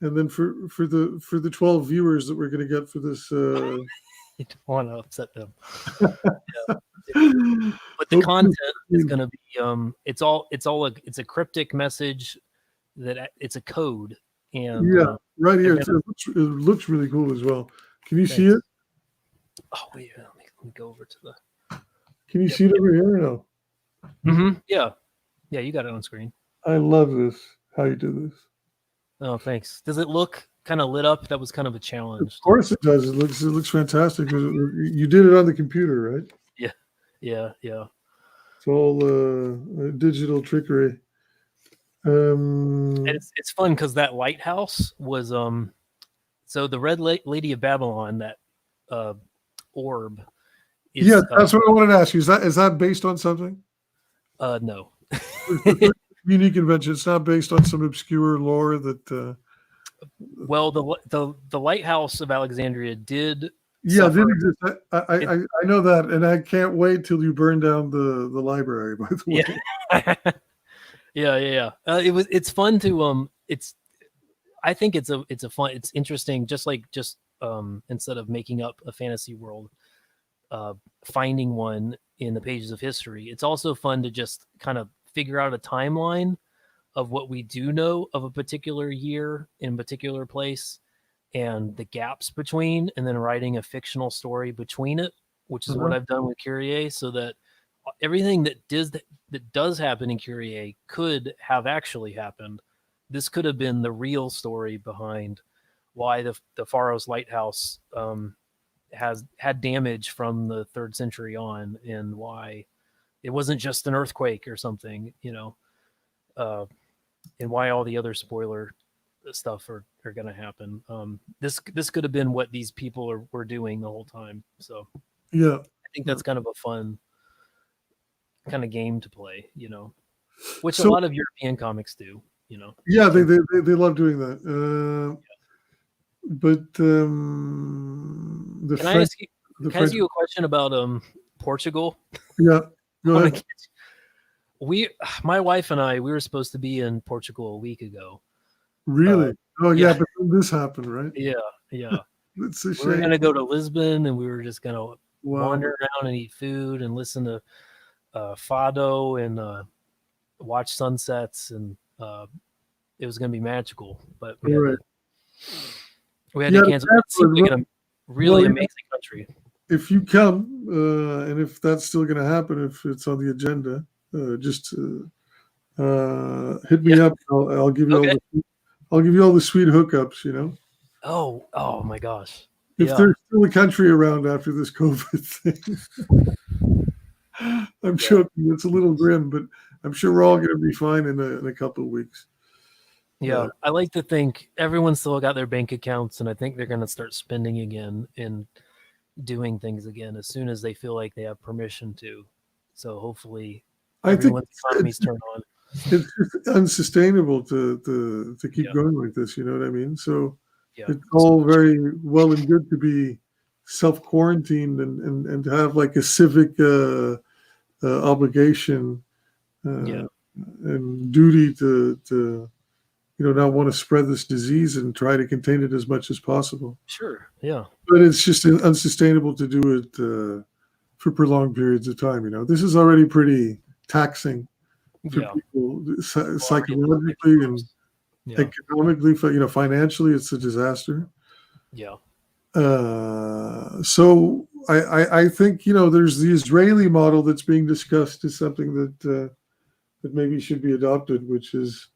then for the 12 viewers that we're going to get for this. You don't want to upset them. But the content is going to be it's a cryptic message that it's a code, and right here it looks really cool as well. Can you see it? Oh wait, let me go over to the. Can you see it over here or no? Mm-hmm. Yeah, you got it on screen. I love this. How you do this? Oh, thanks. Does it look kind of lit up? That was kind of a challenge. Of course it does. It looks fantastic. You did it on the computer, right? Yeah. It's all digital trickery. And it's fun because that lighthouse was so the Red Lady of Babylon, that orb. Is, that's what I wanted to ask you. Is that based on something? No. Unique invention. It's not based on some obscure lore that. Well, the lighthouse of Alexandria did. Yeah, did exist. I know that, and I can't wait till you burn down the library. By the way. Yeah. It's fun to I think it's interesting. Just instead of making up a fantasy world, finding one in the pages of history. It's also fun to just kind of figure out a timeline of what we do know of a particular year in a particular place, and the gaps between, and then writing a fictional story between it, which is what I've done with Kyrie, so that everything that does happen in Kyrie could have actually happened. This could have been the real story behind why the Pharos lighthouse has had damage from the 3rd century on, and why it wasn't just an earthquake or something, and why all the other spoiler stuff are going to happen. This could have been what these people were doing the whole time. So I think that's kind of a fun kind of game to play, which a lot of European comics do, Yeah, they love doing that. But Can I ask you a question about Portugal? Yeah, go ahead. My wife and I, we were supposed to be in Portugal a week ago. Really? But then this happened, right? Yeah. It's a shame. We were going to go to Lisbon, and we were just going to Wow. wander around and eat food and listen to fado and watch sunsets, and it was going to be magical. But All right. we had Yeah, to cancel. It seems like a really well, amazing country. if you come, and if that's still going to happen, if it's on the agenda, just hit me Yeah. up. I'll give you Okay. I'll give you all the sweet hookups. Oh my gosh. If Yeah. there's still a country around after this COVID thing. I'm joking. It's a little grim, but I'm sure we're all going to be fine in a couple of weeks. Yeah, I like to think everyone's still got their bank accounts, and I think they're going to start spending again and doing things again as soon as they feel like they have permission to. So hopefully, I think everyone's economies turn on. it's just unsustainable to keep Yeah. going like this. You know what I mean? So Yeah. it's all very well and good to be self-quarantined and to have like a civic obligation Yeah. and duty to not want to spread this disease and try to contain it as much as possible. Sure. Yeah. But it's just unsustainable to do it for prolonged periods of time. This is already pretty taxing for Yeah. people psychologically and economically. Financially, it's a disaster. Yeah. So I think there's the Israeli model that's being discussed is something that maybe should be adopted, which is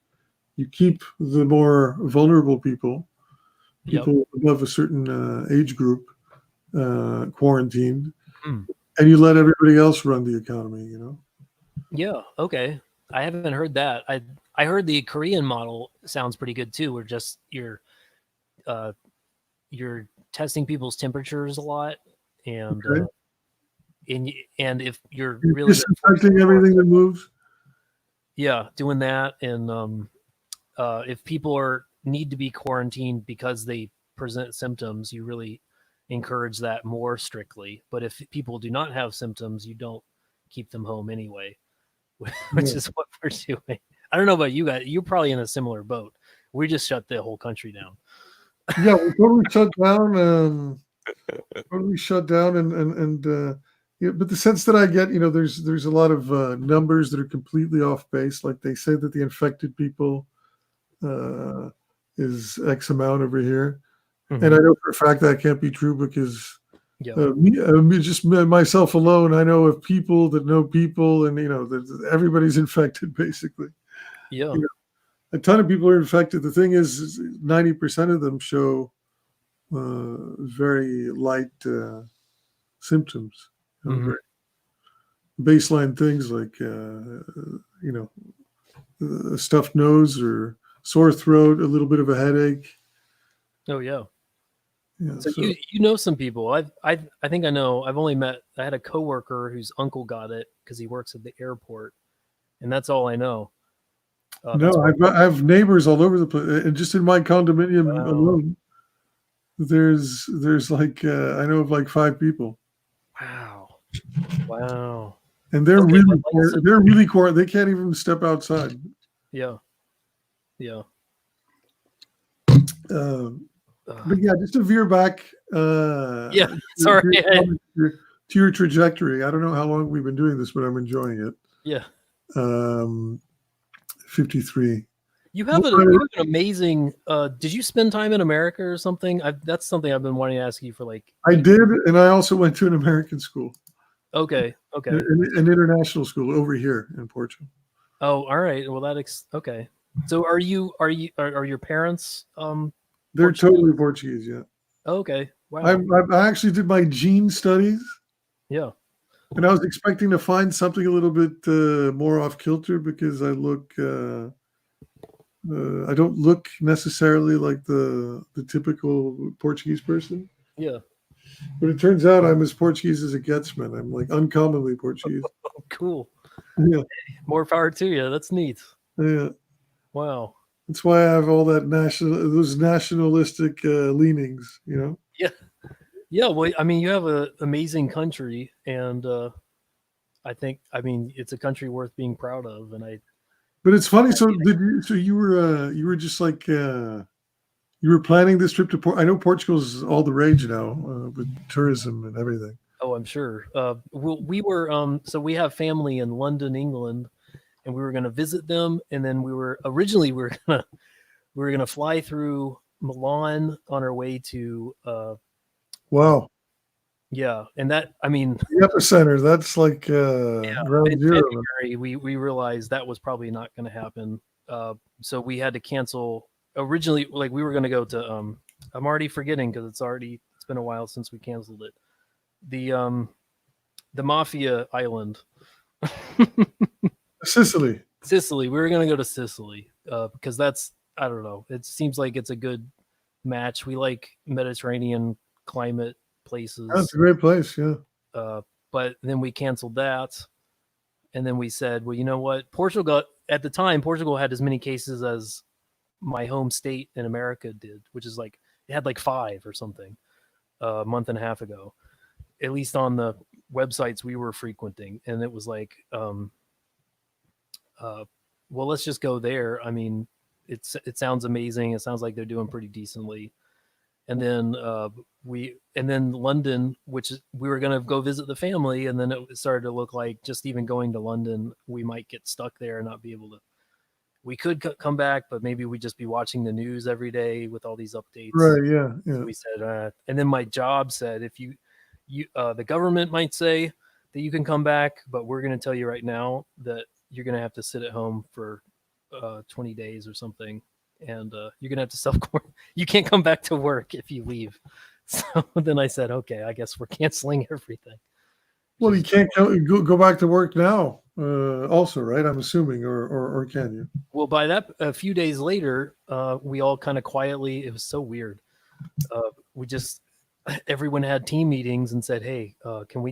you keep the more vulnerable people above a certain age group quarantined, and you let everybody else run the economy. Yeah. Okay. I haven't heard that. I heard the Korean model sounds pretty good too, where just you're testing people's temperatures a lot, and and if you're really disinfecting everything that moves. Yeah, doing that, and if people need to be quarantined because they present symptoms, you really encourage that more strictly. But if people do not have symptoms, you don't keep them home anyway, which is what we're doing. I don't know about you guys. You're probably in a similar boat. We just shut the whole country down. Yeah, we totally shut down. Totally shut down, and but the sense that I get, there's a lot of numbers that are completely off base. Like they say that the infected people is X amount over here, and I know for a fact that can't be true because just myself alone, I know of people that know people, and everybody's infected basically. Yeah, a ton of people are infected. The thing is, 90% of them show very light symptoms. Baseline things like a stuffed nose or sore throat, a little bit of a headache. Oh yeah. Yeah, so you know some people. I think I know. I've only met. I had a coworker whose uncle got it because he works at the airport, and that's all I know. No, I have neighbors all over the place, and just in my condominium alone, there's like I know of like 5 people. Wow. And they're really quiet. They can't even step outside. Yeah. But yeah, just to veer back. Sorry. To your trajectory. I don't know how long we've been doing this, but I'm enjoying it. Yeah. 53. You have an amazing. Did you spend time in America or something? That's something I've been wanting to ask you for like. I did, and I also went to an American school. Okay. An international school over here in Portugal. Oh, all right. Well, okay. So, are your parents? They're Portuguese? totally Portuguese. Yeah. Okay. Wow. I actually did my gene studies. Yeah. And I was expecting to find something a little bit more off kilter because I look. I don't look necessarily like the typical Portuguese person. Yeah. But it turns out I'm as Portuguese as it gets, man. I'm like uncommonly Portuguese. Cool. Yeah. More power to you. That's neat. Yeah. Wow. That's why I have all that those nationalistic leanings, Yeah. Yeah. Well, I mean, you have an amazing country, and I think, it's a country worth being proud of, But it's funny. So you were just like you were planning this trip to Portugal. I know Portugal's all the rage now with tourism and everything. Oh, I'm sure. We were so we have family in London, England, and we were going to visit them, and then we were gonna fly through Milan on our way to Wow. yeah, and that I mean The epicenter, that's like in ground zero. February we realized that was probably not going to happen. So we had to cancel. Originally, like we were going to go to I'm already forgetting because it's been a while since we canceled it. The Mafia Island, Sicily. Sicily. We were going to go to Sicily because that's I don't know. It seems like it's a good match. We like Mediterranean climate That's places, a great place. Yeah. but then we canceled that, and then we said, well, you know what? Portugal at the time, Portugal had as many cases as my home state in America did, which is like it had like 5 or something a month and a half ago, at least on the websites we were frequenting, and it was like, well, let's just go there. I mean, it sounds amazing. It sounds like they're doing pretty decently. And then and then London, which we were going to go visit the family, and then it started to look like just even going to London, we might get stuck there and not be able to. We could come back, but maybe we'd just be watching the news every day with all these updates. Right. Yeah. So Yeah. we said, and then my job said, if the government might say that you can come back, but we're going to tell you right now that you're going to have to sit at home for 20 days or something, and you're going to have to self-quarantine. You can't come back to work if you leave. So then I said, okay, I guess we're canceling everything. Well, you can't go back to work now. Also, right? I'm assuming, or can you? Well, by that, a few days later, we all kind of quietly. It was so weird. We just everyone had team meetings and said, "Hey, can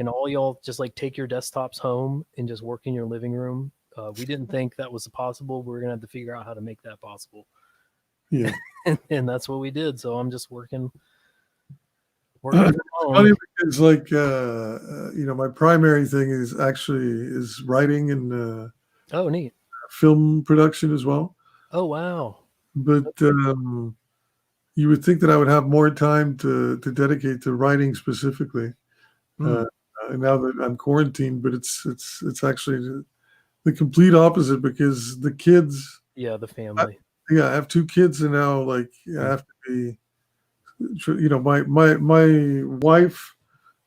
all y'all just like take your desktops home and just work in your living room?" We didn't think that was possible. We were gonna have to figure out how to make that possible. Yeah. and that's what we did. So I'm just working It's from funny home. because, like, my primary thing is writing and Oh, neat. film production as well. Oh, wow. But you would think that I would have more time to dedicate to writing specifically. Mm. Now that I'm quarantined, but it's actually the complete opposite because the kids. Yeah, the family. Yeah, I have 2 kids, and now like I have to be. My wife.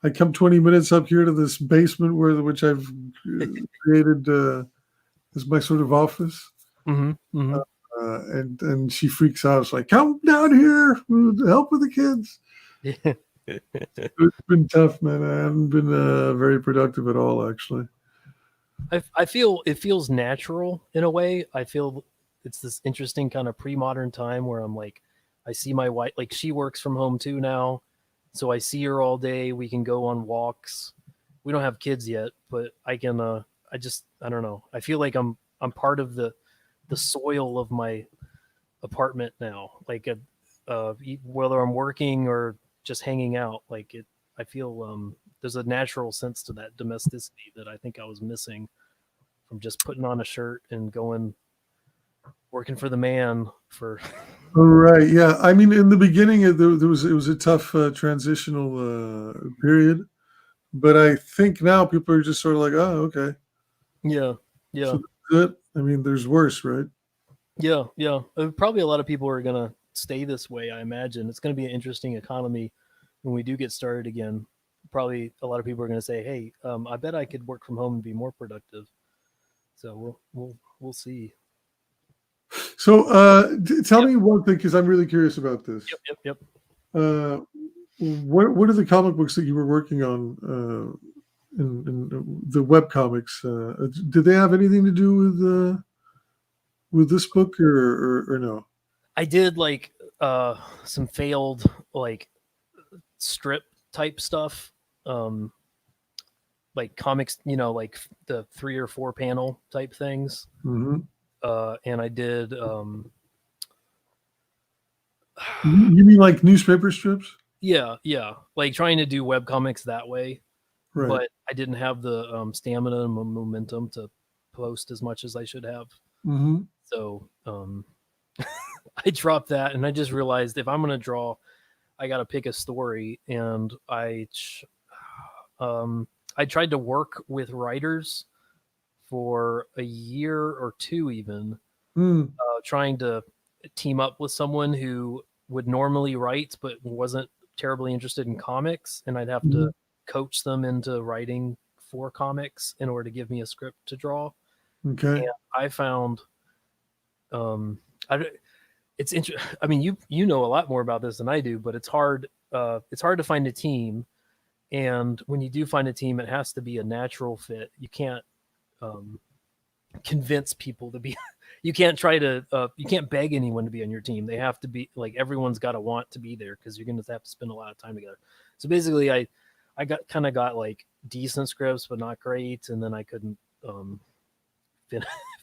I come 20 minutes up here to this basement which I've created as my sort of office. Mm-hmm. Mm-hmm. And she freaks out. It's like, come down here to help with the kids. Yeah. It's been tough, man. I haven't been very productive at all, actually. I feel it feels natural in a way. I feel it's this interesting kind of pre-modern time where I'm like, I see my wife, like she works from home too now. So I see her all day. We can go on walks. We don't have kids yet, but I can, I don't know. I feel like I'm part of the soil of my apartment now. Like, whether I'm working or just hanging out, like I feel, there's a natural sense to that domesticity that I think I was missing from just putting on a shirt and working for the man for. Right. Yeah. I mean, in the beginning, it was a tough transitional period, but I think now people are just sort of like, oh, okay, Yeah. Yeah. so that's it. I mean, there's worse, right? Yeah. Yeah. Probably a lot of people are going to stay this way. I imagine it's going to be an interesting economy when we do get started again. Probably a lot of people are going to say, "Hey, I bet I could work from home and be more productive." So we'll see. So, tell me one thing, because I'm really curious about this. Yep. Uh, what are the comic books that you were working on in the web comics? Did they have anything to do with this book or no? I did like some failed like strip type stuff, like comics, like the 3 or 4 panel type things. Mm-hmm. And I did. You mean like newspaper strips? Yeah, like trying to do web comics that way, Right. but I didn't have the stamina and momentum to post as much as I should have. Mm-hmm. So I dropped that, and I just realized if I'm going to draw I got to pick a story, and I tried to work with writers for a year or two, even trying to team up with someone who would normally write but wasn't terribly interested in comics, and I'd have to coach them into writing for comics in order to give me a script to draw. Okay. And I found, I, it's interesting. I mean, you know a lot more about this than I do, but it's hard. It's hard to find a team, and when you do find a team, it has to be a natural fit. You can't convince people to be. You can't try to. You can't beg anyone to be on your team. They have to be like everyone's got to want to be there because you're going to have to spend a lot of time together. So basically, I got like decent scripts, but not great, and then I couldn't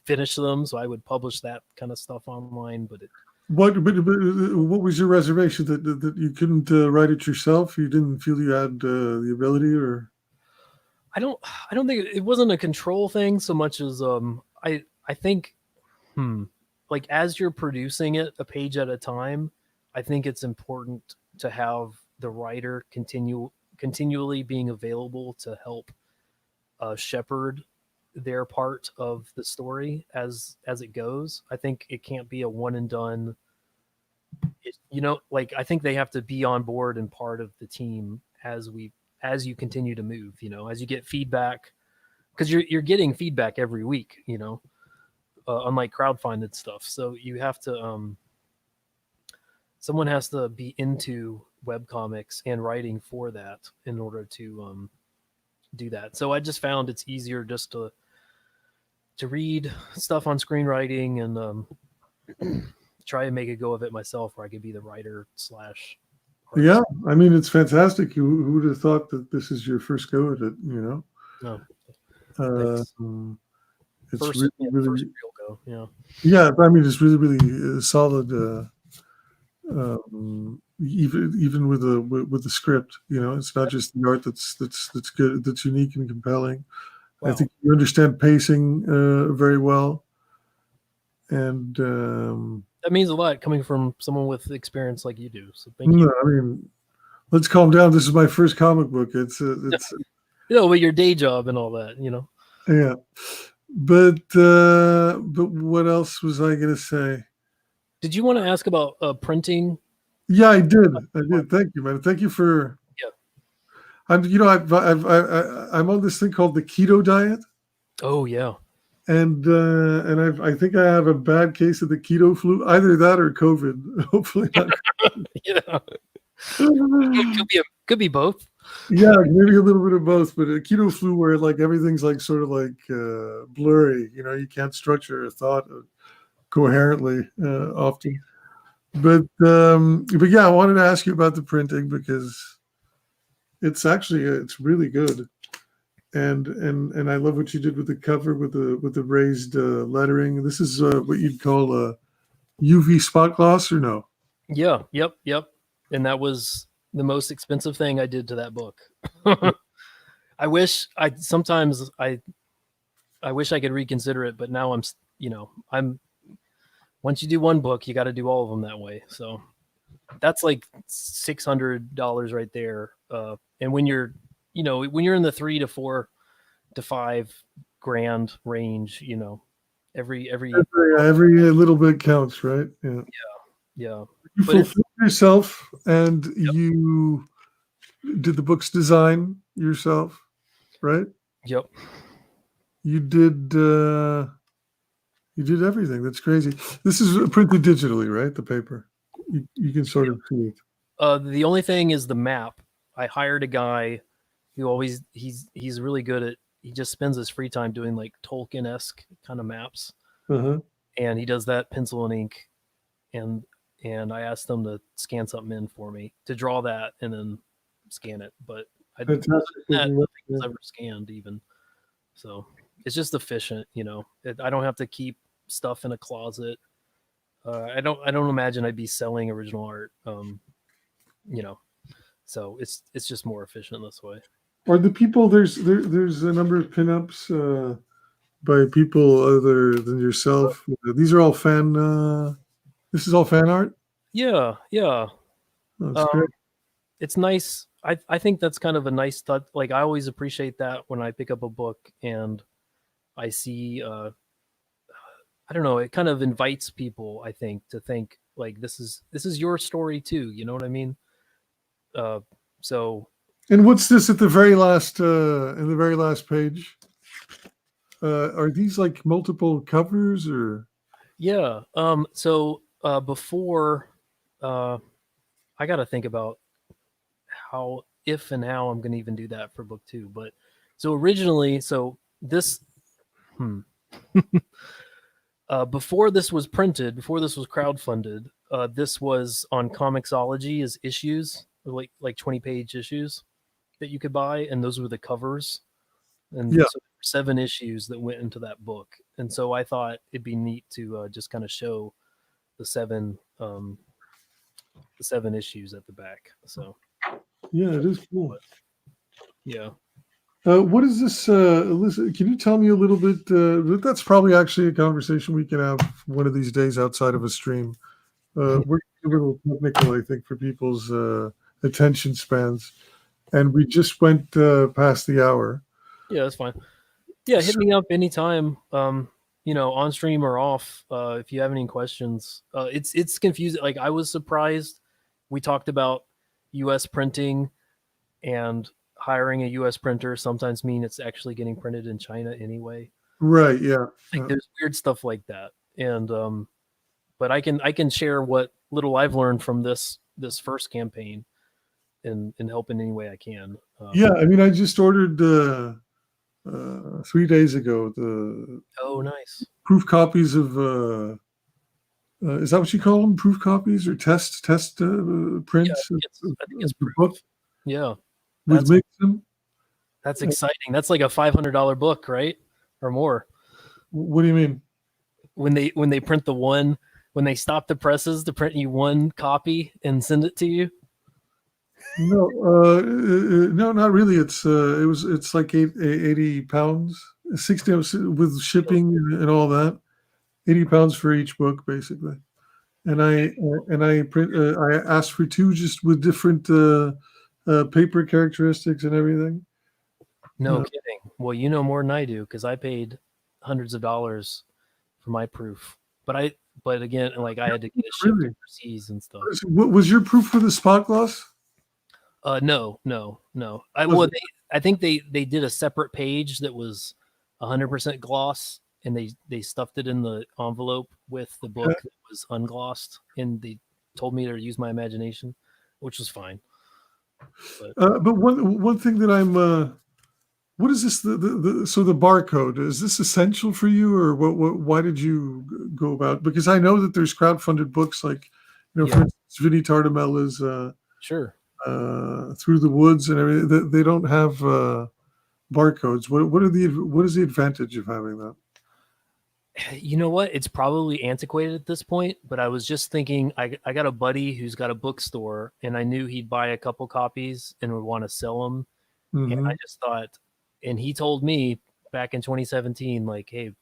finish them, so I would publish that kind of stuff online. But what was your reservation that you couldn't write it yourself? You didn't feel you had the ability, or I don't think it wasn't a control thing so much as I think like as you're producing it a page at a time, I think it's important to have the writer continually being available to help shepherd their part of the story as it goes. I think it can't be a one and done. Like I think they have to be on board and part of the team as you continue to move. As you get feedback, because you're getting feedback every week. Unlike crowdfunded stuff, so you have to. Someone has to be into webcomics and writing for that in order to do that. So I just found it's easier just to read stuff on screenwriting and try and make a go of it myself, where I could be the writer / artist. Yeah, I mean, it's fantastic. Who would have thought that this is your first go at it? No. It's first really real go. Yeah. Yeah, I mean, it's really solid. Even with the script, it's not just the art that's good, that's unique and compelling. Wow. I think you understand pacing very well, and that means a lot coming from someone with experience like you do. So thank you. I mean, let's calm down. This is my first comic book. It's with your day job and all that, Yeah, but what else was I going to say? Did you want to ask about printing? Yeah, I did. Thank you, man. Thank you for. Yeah. I'm on this thing called the keto diet. Oh yeah. And I think I have a bad case of the keto flu, either that or COVID. Hopefully not. Yeah. Could be both. Yeah, maybe a little bit of both, but a keto flu where like everything's like sort of like blurry. You can't structure a thought coherently often. But yeah, I wanted to ask you about the printing because it's really good. And I love what you did with the cover with the raised lettering. This is what you'd call a UV spot gloss, or no? Yeah. Yep. And that was the most expensive thing I did to that book. I wish I wish I could reconsider it, but now I'm once you do one book, you got to do all of them that way. So that's like $600 right there. And when you're in the $3,000 to $4,000 to $5,000 range, every little bit counts, right? Yeah. Yeah. You fulfilled yourself, and you did the book's design yourself, right? Yep. You did everything. That's crazy. This is printed digitally, right? The paper. You can sort of see it. The only thing is the map. I hired a guy who he's really good at. He just spends his free time doing like Tolkien-esque kind of maps, and he does that pencil and ink. And I asked them to scan something in for me to draw that and then scan it. But nothing's ever scanned even. So it's just efficient, I don't have to keep stuff in a closet. I don't imagine I'd be selling original art. So it's just more efficient this way. Are the people there's a number of pinups by people other than yourself? These are all fan. This is all fan art. Yeah. That's great. it's nice. I think that's kind of a nice touch. Like I always appreciate that when I pick up a book and I see I don't know, it kind of invites people, I think, to think like this is your story too, you know what I mean? Uh so And what's this at the very last in the very last page? Are these like multiple covers or? yeah, before I got to think about how if and how I'm going to even do that for book 2, but so originally so this hmm before this was printed, before this was crowdfunded, this was on Comixology as issues, like 20-page issues that you could buy, and those were the covers. And Yeah. so there were 7 issues that went into that book, and so I thought it'd be neat to just kind of show the seven issues at the back. So Yeah, it is cool. yeah. What is this? Alyssa, can you tell me a little bit? That's probably actually a conversation we can have one of these days outside of a stream. We're a little technical, I think, for people's attention spans, and we just went past the hour. Yeah, that's fine. Yeah, hit me up anytime. On stream or off. If you have any questions. It's confusing. Like I was surprised. We talked about U.S. printing and hiring a U.S. printer sometimes mean it's actually getting printed in China anyway. Right. Yeah. Like there's weird stuff like that, and but I can share what little I've learned from this first campaign, and help in any way I can. Yeah. I mean, I just ordered 3 days ago the Oh, nice. proof copies of. Is that what you call them? Proof copies or test prints? I think it's the proof. book Yeah, with Mixon. that's exciting. That's like a $500 book, right, or more. What do you mean? When they print when they stop the presses to print you one copy and send it to you. No, no, not really. It's like 80 pounds, 60 with shipping and all that. 80 pounds for each book, basically. And I asked for 2 just with different paper characteristics and everything. No kidding. Well, you know more than I do because I paid hundreds of dollars for my proof. But again, like I had to get it shipped Really? overseas and stuff. What was your proof for the spot gloss? No. I think they did a separate page that was 100% gloss, and they stuffed it in the envelope with the book that was unglossed, and they told me to use my imagination, which was fine. But one thing that I'm what is this? So the barcode, is this essential for you, or why did you go about? Because I know that there's crowdfunded books like, for instance, Vinnie Tartamella's Sure. Through the Woods and everything. They don't have barcodes. What is the advantage of having that? You know what? It's probably antiquated at this point, but I was just thinking I got a buddy who's got a bookstore, and I knew he'd buy a couple copies and would want to sell them. Mm-hmm. And I just thought, and he told me back in 2017, like, hey,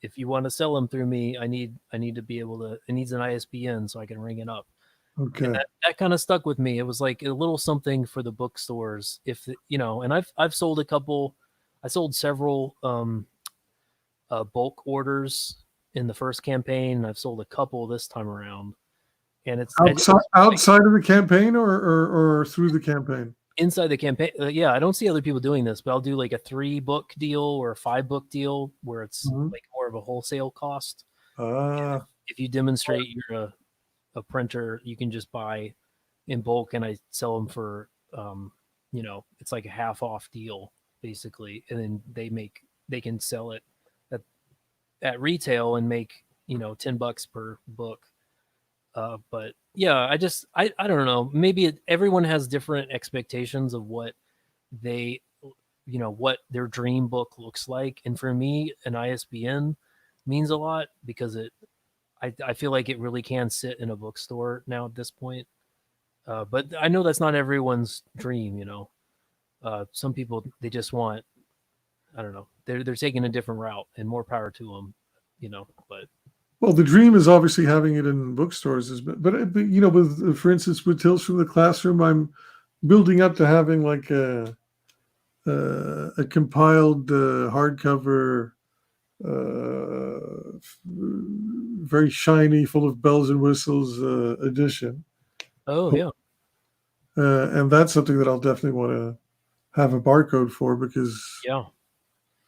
if you want to sell them through me, I need to be able to, it needs an ISBN so I can ring it up. Okay. And that kind of stuck with me. It was like a little something for the bookstores, and I've sold I sold several bulk orders in the first campaign, and I've sold a couple this time around. And it's outside of the campaign or through the campaign? Inside the campaign. I don't see other people doing this, but I'll do like a 3-book deal or a 5-book deal where it's like more of a whole cost. If you demonstrate you're a printer, you can just buy in bulk, and I sell them for it's like a half off deal basically, and then they can sell it at retail and make $10 per book. But yeah, I don't know. Maybe everyone has different expectations of what what their dream book looks like, and for me, an ISBN means a lot because I feel like it really can sit in a bookstore now at this point. But I know that's not everyone's dream. Some people, they just want, I don't know, they're taking a different route, and more power to them. But well, the dream is obviously having it in bookstores, but with for instance, with Tales from the Classroom, building up to having like a compiled hardcover, very shiny, full of bells and whistles edition. Oh yeah. And that's something that I'll definitely want to have a barcode for, because Yeah.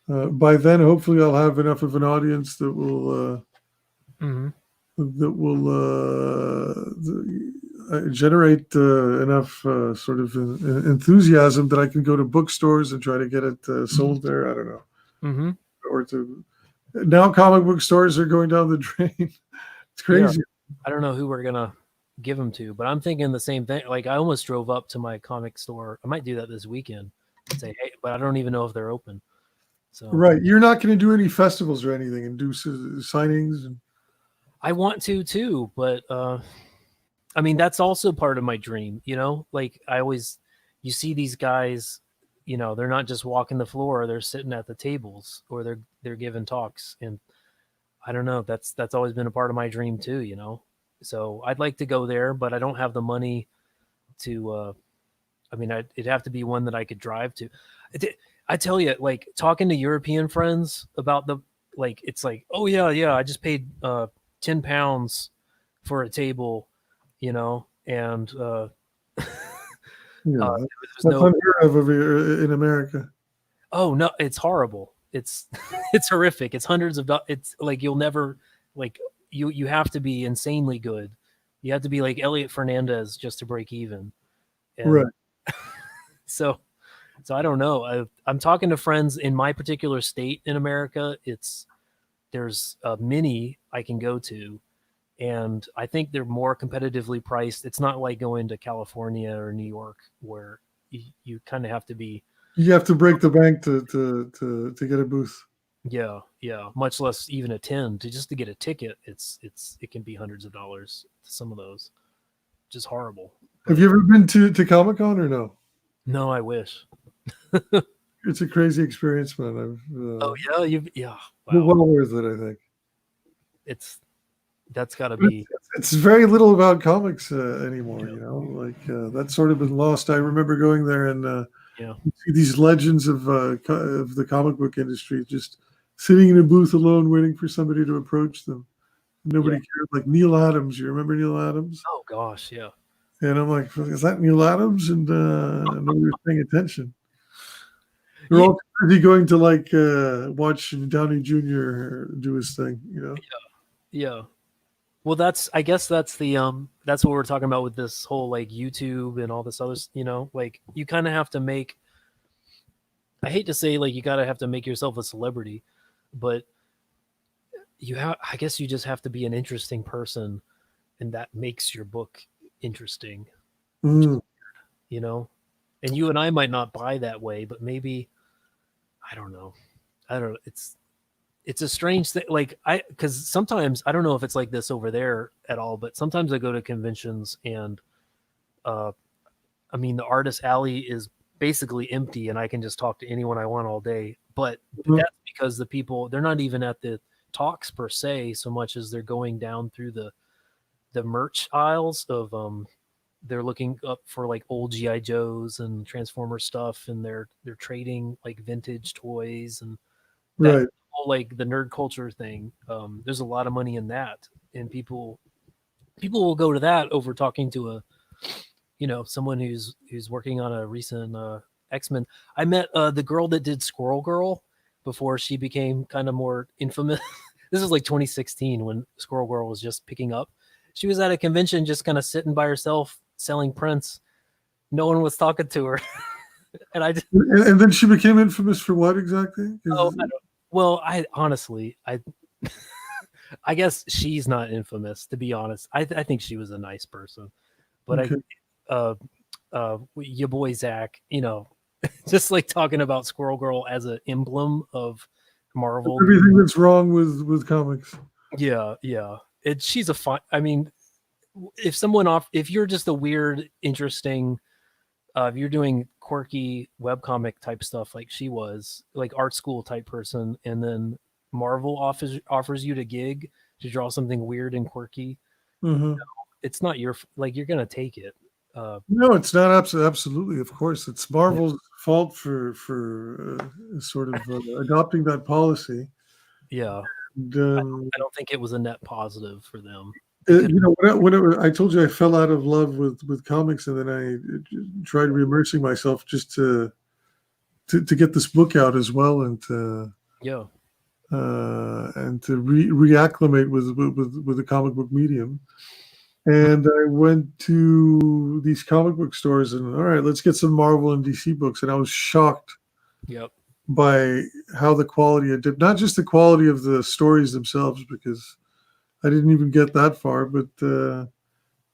by then, hopefully, I'll have enough of an audience that will Hmm. generate enough sort of enthusiasm that I can go to bookstores and try to get it sold there. I don't know, Hmm. or to now comic book stores are going down the drain. It's Yeah. crazy. I don't know who we're gonna give them to, but I'm thinking the same thing. Like I almost drove up to my comic store. I might do that this weekend and say, hey, but I don't even know if they're open. So Right, you're not going to do any festivals or anything and do signings. And I want to too, but I mean that's also part of my dream, you know? Like I always you see these guys, you know, they're not just walking the floor, they're sitting at the tables or they're giving talks, and I don't know, that's always been a part of my dream too, you know. So I'd like to go there, but I don't have the money to I mean, it'd have to be one that I could drive to. I tell you, like talking to European friends about the like, it's like, oh yeah, yeah, I just paid £10 for a table, you know, and yeah, there's that's no. unheard of over here in America. Oh no, it's horrible. It's it's horrific. It's hundreds of. It's like you'll never like you have to be insanely good. You have to be like Elliot Fernandez just to break even, Right. and so So I don't know. I'm talking to friends in my particular state in America. There's many I can go to, and I think they're more competitively priced. It's not like going to California or New York where you kind of have to be, You have to break the bank to get a booth. yeah, yeah, much less even attend to just to get a ticket. It can be hundreds of dollars to some of those. Just horrible. Have But you ever been to Comic Con or no? no, I wish. It's a crazy experience, man. I've Oh yeah, yeah. Wow, well worth it, I think. it's that's got to But be. it's very little about comics anymore. Yeah, You know, like that's sort of been lost. I remember going there and yeah, see these legends of the comic book industry just sitting in a booth alone, waiting for somebody to approach them. yeah. Nobody cared. Like Neil Adams. You remember Neil Adams? Oh gosh, yeah. And I'm like, is that Neil Adams? And nobody was paying attention. They're Yeah, all busy going to like watch Downey Jr. do his thing, you know? yeah. Well, I guess that's what we're talking about with this whole like YouTube and all this other, you know, like you kind of have to make, I hate to say like you got to have to make yourself a celebrity, but I guess you just have to be an interesting person, and that makes your book interesting, Mm. you know? And you and I might not buy that way, but maybe, I don't know. I don't know. It's a strange thing, like because sometimes I don't know if it's like this over there at all, but sometimes I go to conventions and uh I mean the artist alley is basically empty and I can just talk to anyone I want all day, but Mhm. that's because the people, they're not even at the talks per se so much as they're going down through the merch aisles of they're looking up for like old GI Joes and Transformer stuff, and they're trading like vintage toys and that Right. whole like the nerd culture thing. There's a lot of money in that, and people will go to that over talking to a, you know, someone who's working on a recent X-Men. I met the girl that did Squirrel Girl before she became kind of more infamous. This was like 2016 when Squirrel Girl was just picking up. She was at a convention just kind of sitting by herself selling prints. No one was talking to her. And I just, And then she became infamous for what exactly? oh, I don't, well, I honestly, I guess she's not infamous, to be honest. I think she was a nice person, but Okay. uh, your boy Zach, you know, just like talking about Squirrel Girl as an emblem of Marvel. Everything that's wrong with comics. Yeah, yeah. She's a fun. I mean, if you're just a weird, interesting, if you're doing quirky webcomic type stuff like she was, like art school type person, and then Marvel offers you the gig to draw something weird and quirky, Uh-huh. it's not your like you're gonna take it. No, it's not absolutely. Of course, it's Marvel's fault for sort of adopting that policy. Yeah, And, I don't think it was a net positive for them. They could. you know, I told you I fell out of love with comics, and then I tried reimmersing myself just to get this book out as well, Yeah. and to reacclimate with the comic book medium. And I went to these comic book stores and all right, let's get some Marvel and DC books. And I was shocked Yep. by how the quality had dipped. Not just the quality of the stories themselves, because I didn't even get that far, even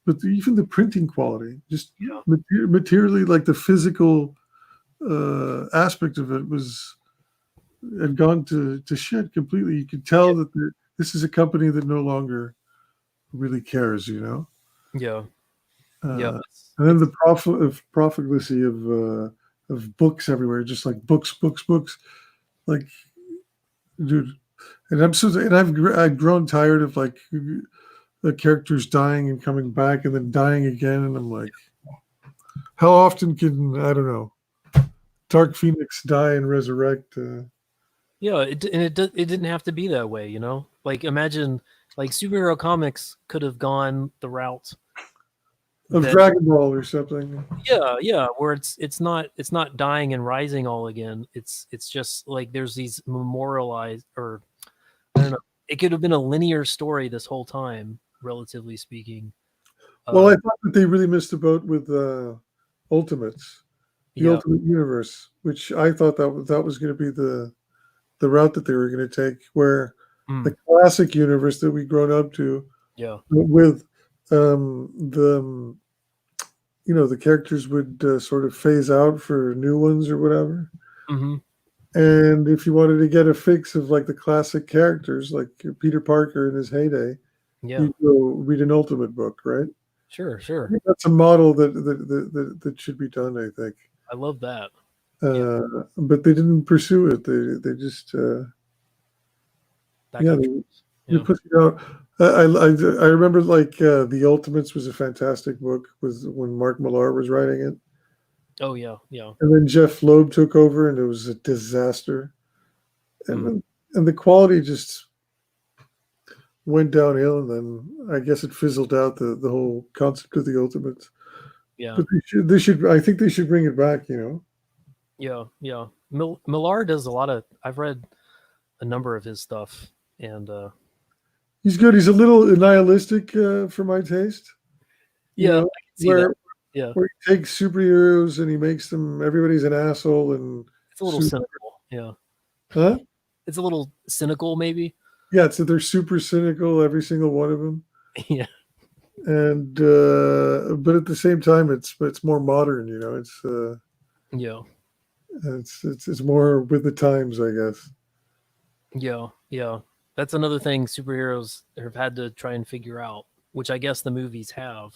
the printing quality, just Yeah. materially, like the physical aspect of it had gone to shit completely. You could tell that this is a company that no longer really cares, you know. Yeah. Yeah. Uh, and then the profligacy of books everywhere, just like books, books, books. Like, dude, and I've grown tired of like the characters dying and coming back and then dying again, and I'm like, how often can I don't know Dark Phoenix die and resurrect? Yeah. It didn't have to be that way, you know. Like imagine like superhero comics could have gone the route Of that Dragon Ball or something. yeah, where it's not dying and rising all again. It's just like there's these memorialized or I don't know. It could have been a linear story this whole time, relatively speaking. Well, I Uh, thought that they really missed the boat with Ultimates, the yeah. Ultimate Universe, which I thought that was going to be the route that they were going to take, where Mm, the classic universe that we've grown up to yeah. with the the characters would sort of phase out for new ones or whatever. Hmm. And if you wanted to get a fix of like the classic characters, like Peter Parker in his heyday, Yeah. you go read an Ultimate book, right? Sure. I Sure. think that's a model that should be done. I think, I love that. Yeah. but they didn't pursue it. They just Back yeah up. they Yeah. put it out. I remember like the Ultimates was a fantastic book was when Mark Millar was writing it, Oh yeah. Yeah. and then Jeff Loeb took over, and it was a disaster. And Mm, and the quality just went downhill, and then I guess it fizzled out the whole concept of the Ultimates. yeah. But they should I think they should bring it back. Yeah. Yeah. Millar does a lot of. I've read a number of his stuff, and He's good. He's a little nihilistic for my taste. You yeah, I know, can see that. where Yeah. where he takes superheroes and he makes them everybody's an asshole and It's a little super, cynical. Yeah. huh? It's a little cynical, maybe. Yeah, so they're super cynical, every single one of them. Yeah. And but at the same time, it's more modern. Yeah. It's more with the times, I guess. Yeah. Yeah. That's another thing superheroes have had to try and figure out, which I guess the movies have,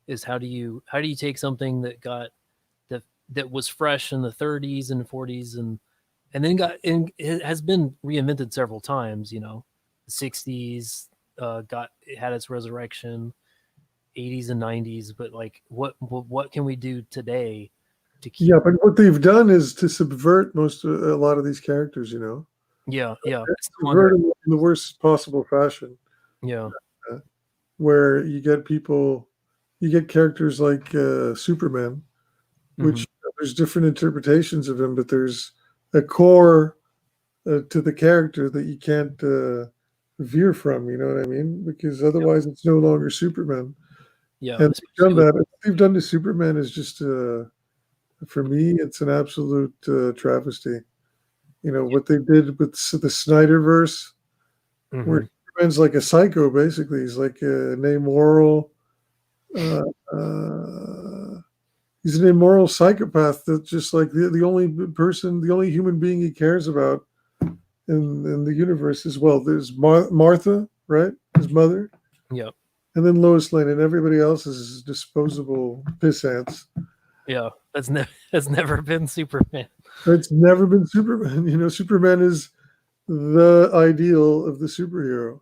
is how do you take something that was fresh in the 30s and 40s and then it has been reinvented several times, you know. The 60s got it had its resurrection, 80s and 90s, but like what can we do today to keep Yeah, but what they've done is to subvert a lot of these characters. yeah, yeah, it's no Subvert longer them in the worst possible fashion, yeah, uh, where you get characters like Superman, hmm which there's different interpretations of him, but there's a core to the character that you can't veer from. You know what I mean? Because yeah, otherwise, it's no longer Superman. yeah, And they've especially done with that. What they've done to Superman is just, for me, it's an absolute travesty. What they did with the Snyderverse, where hmm Superman's like a psycho. Basically, he's like an amoral. Uh, uh, he's an immoral psychopath that's just like the only human being he cares about in the universe as well. There's Martha, right? His mother, yeah, and then Lois Lane, and everybody else is disposable piss ants. yeah, that's never been Superman. It's never been Superman. Superman is the ideal of the superhero.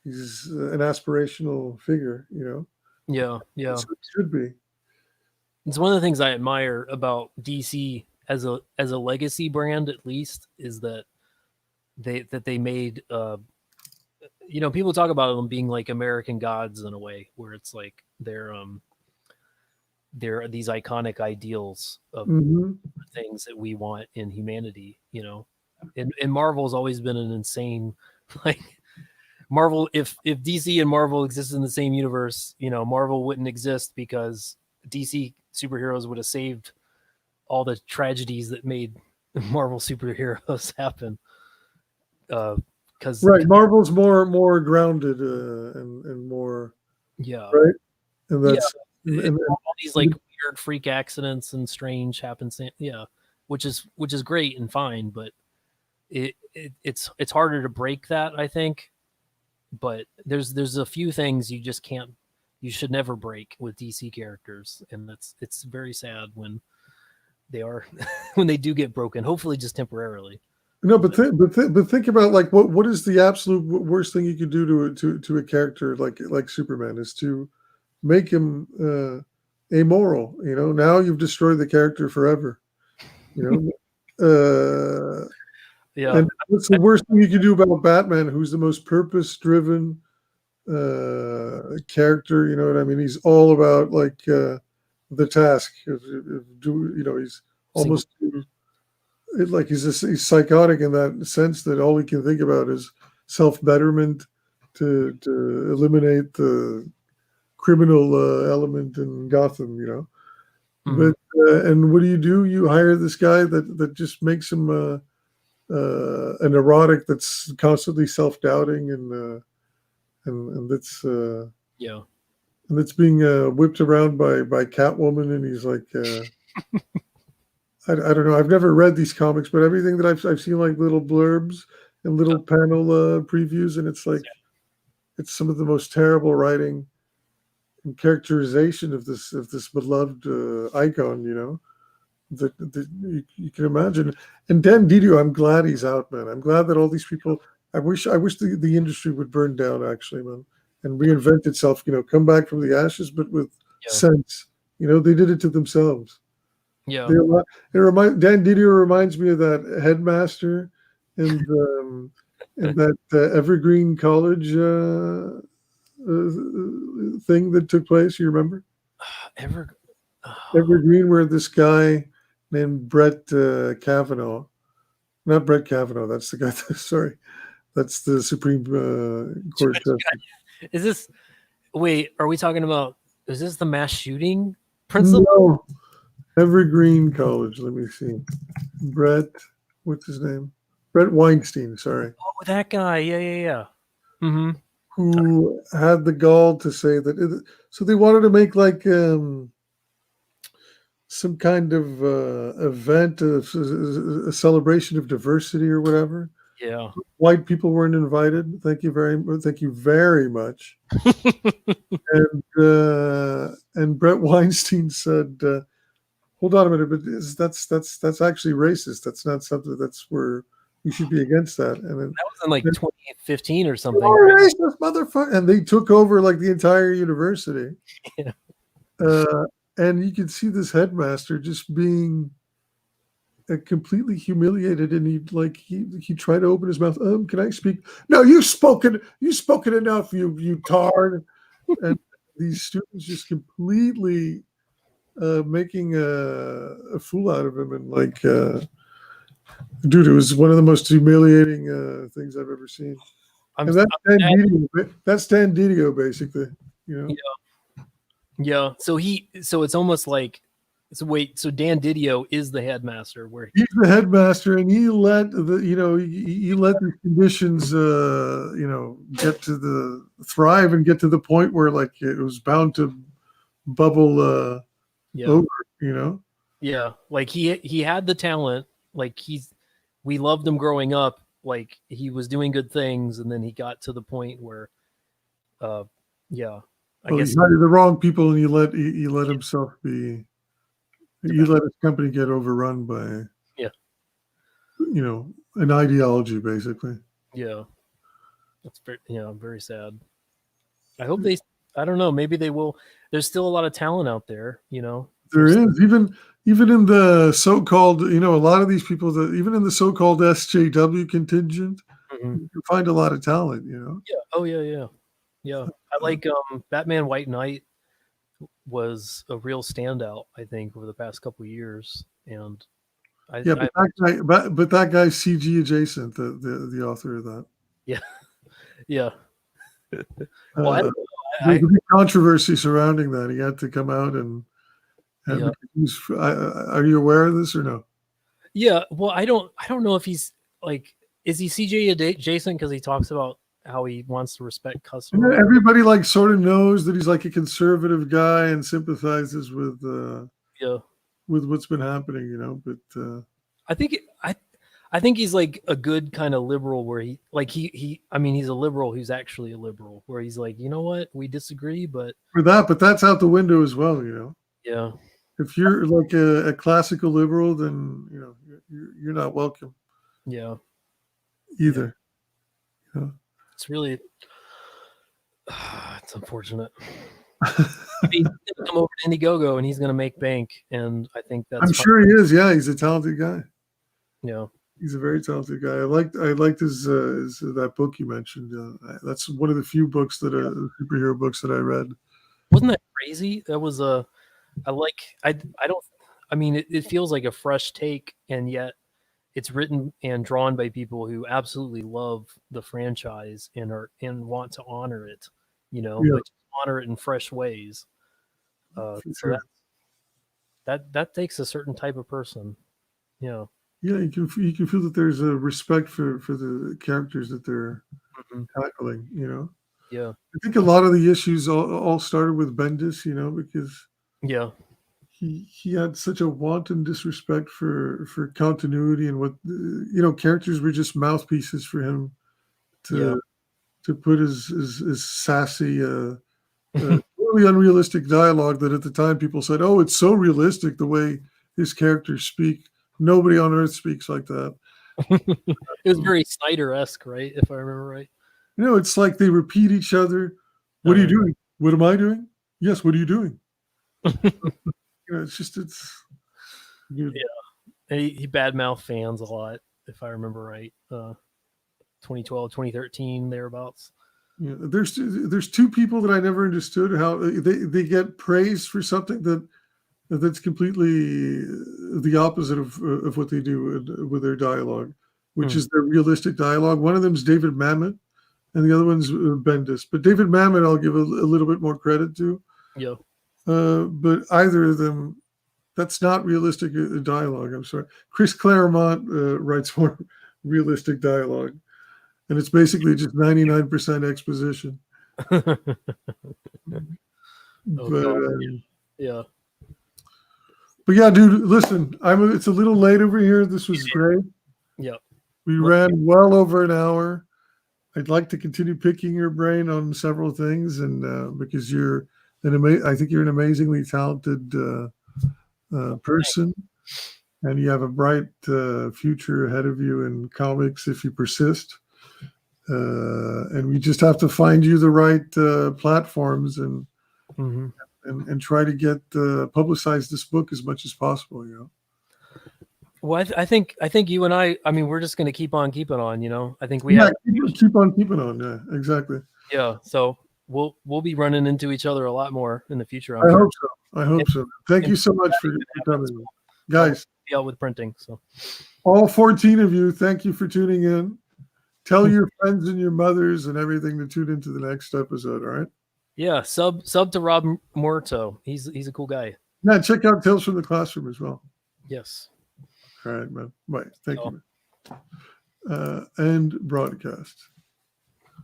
He's an aspirational figure. Yeah, yeah, That's what it should be. It's one of the things I admire about DC as a legacy brand, at least, is that they made people talk about them being like American gods in a way, where it's like they're these iconic ideals of Hmm. things that we want in humanity. And Marvel's always been an insane like Marvel. If DC and Marvel existed in the same universe, Marvel wouldn't exist because DC superheroes would have saved all the tragedies that made Marvel superheroes happen. Because Right, Marvel's more grounded and more yeah, right, and yeah, and, all these like weird freak accidents and strange happens. Yeah, which is great and fine, but it's harder to break that, I think. But there's a few things you just can't, you should never break with DC characters, and it's very sad when they are when they do get broken. Hopefully, just temporarily. no, but think about like what is the absolute worst thing you could do to a character like Superman is to make him amoral. Now you've destroyed the character forever. You know, Yeah, and what's the worst thing you can do about Batman, who's the most purpose-driven character? You know what I mean? He's all about like the task. He's single. almost like he's psychotic in that sense that all he can think about is self-betterment to eliminate the criminal element in Gotham. Mhm. But and what do? You hire this guy that just makes him an erotic that's constantly self-doubting and that's Yeah, and that's being whipped around by Catwoman, and he's like, I don't know. I've never read these comics, but everything that I've seen like little blurbs and little panel previews, and it's like it's some of the most terrible writing and characterization of this beloved icon. That you can imagine. And Dan Didio, I'm glad he's out, man. I'm glad that all these people. I wish the industry would burn down, actually, man, and reinvent itself. Come back from the ashes, but with yeah, sense. They did it to themselves. yeah. They remi- Dan Didio reminds me of that headmaster and that Evergreen College thing that took place. You remember Ever. Oh, Evergreen, where this guy named Brett Kavanaugh, not Brett Kavanaugh. That's the guy. Sorry, that's the Supreme Court justice. is this? Wait, are we talking about? Is this the mass shooting principal? No, Evergreen College. Let me see. Brett, what's his name? Brett Weinstein. Sorry. Oh, that guy. Yeah, yeah, yeah. Mm-hmm. Who had the gall to say that so they wanted to make like some kind of event, a celebration of diversity or whatever. Yeah. White people weren't invited. Thank you very much. And Brett Weinstein said, "Hold on a minute, but that's actually racist. That's not something that's where we should be against that." And then That was in like 2015 or something. "You're racist, motherfucker!" And they took over like the entire university. Yeah. Uh, and you could see this headmaster just being completely humiliated, and he tried to open his mouth. Can I speak? No, you've spoken enough, you tard. And these students just completely making a fool out of him, and like, dude, it was one of the most humiliating things I've ever seen. I'm, And that's Dan Didio, basically. yeah. So it's almost like, so Dan Didio is the headmaster where He's the headmaster, and he let he let the conditions get to the thrive and get to the point where like it was bound to bubble yeah. over. Yeah. Like he had the talent, like we loved him growing up, like he was doing good things, and then he got to the point where yeah. I Well, guess he hired the wrong people, and he let himself be. You let his company get overrun by yeah. an ideology, basically. Yeah. That's very sad. I hope they, I don't know, maybe they will. There's still a lot of talent out there. There is even in the so-called, a lot of these people that even in the so-called SJW contingent, you can find a lot of talent. Yeah. Oh yeah. I like Batman White Knight was a real standout, I think, over the past couple of years. And Yeah, but that guy's CG adjacent, the author of that. Yeah. Yeah. Well, there's a big controversy surrounding that. He had to come out and yeah. Are you aware of this or no? Yeah. Well, I don't know if he's like, is he CG adjacent because he talks about how he wants to respect customers? Everybody like sort of knows that he's like a conservative guy and sympathizes with with what's been happening, but I think he's like a good kind of liberal where I mean, he's a liberal who's actually a liberal where he's like, you know what, we disagree, but that's out the window as well, Yeah. If you're like a classical liberal, then you're not welcome. Yeah. Either. Yeah. It's really it's unfortunate. He's gonna come over to Indiegogo and he's gonna make bank, and I think that's. I'm sure he is. Yeah, he's a talented guy. Yeah, he's a very talented guy. I liked his that book you mentioned. That's one of the few books superhero books that I read. Wasn't that crazy? That was I mean, it feels like a fresh take, and yet it's written and drawn by people who absolutely love the franchise and want to honor it, but honor it in fresh ways. So that takes a certain type of person. Yeah. Yeah, you can feel that there's a respect for the characters that they're tackling. Yeah. I think a lot of the issues all started with Bendis, because he had such a wanton disrespect for continuity and what characters were just mouthpieces for him to put his sassy totally unrealistic dialogue that at the time people said, oh, it's so realistic the way his characters speak. Nobody on earth speaks like that. It was very Snyder-esque, right? If I remember right. It's like they repeat each other. What are you doing? What am I doing? Yes, what are you doing? It's good. Yeah. He badmouthed fans a lot, if I remember right. 2012, 2013, thereabouts. Yeah, there's two people that I never understood how they get praise for something that's completely the opposite of what they do with their dialogue, which is their realistic dialogue. One of them is David Mamet, and the other one's Bendis. But David Mamet, I'll give a little bit more credit to. Yeah. But either of them, that's not realistic dialogue. I'm sorry. Chris Claremont writes more realistic dialogue, and it's basically just 99% exposition. But yeah, dude, listen, it's a little late over here. This was great. Yeah. We ran well over an hour. I'd like to continue picking your brain on several things, and because I think you're an amazingly talented person, and you have a bright future ahead of you in comics if you persist. And we just have to find you the right platforms and try to get publicize this book as much as possible. Well, I think you and I mean, we're just going to keep on keeping on. I think we have keep on keeping on. Yeah, exactly. Yeah. So we'll be running into each other a lot more in the future. I hope so. Thank you so much for coming, guys. I'll be out with printing. So all 14 of you, thank you for tuning in. Tell your friends and your mothers and everything to tune into the next episode. All right. Yeah. Sub to Rob Muerto. He's a cool guy. Yeah. Check out Tales from the Classroom as well. Yes. All right, man. Bye. Thank you. And broadcast.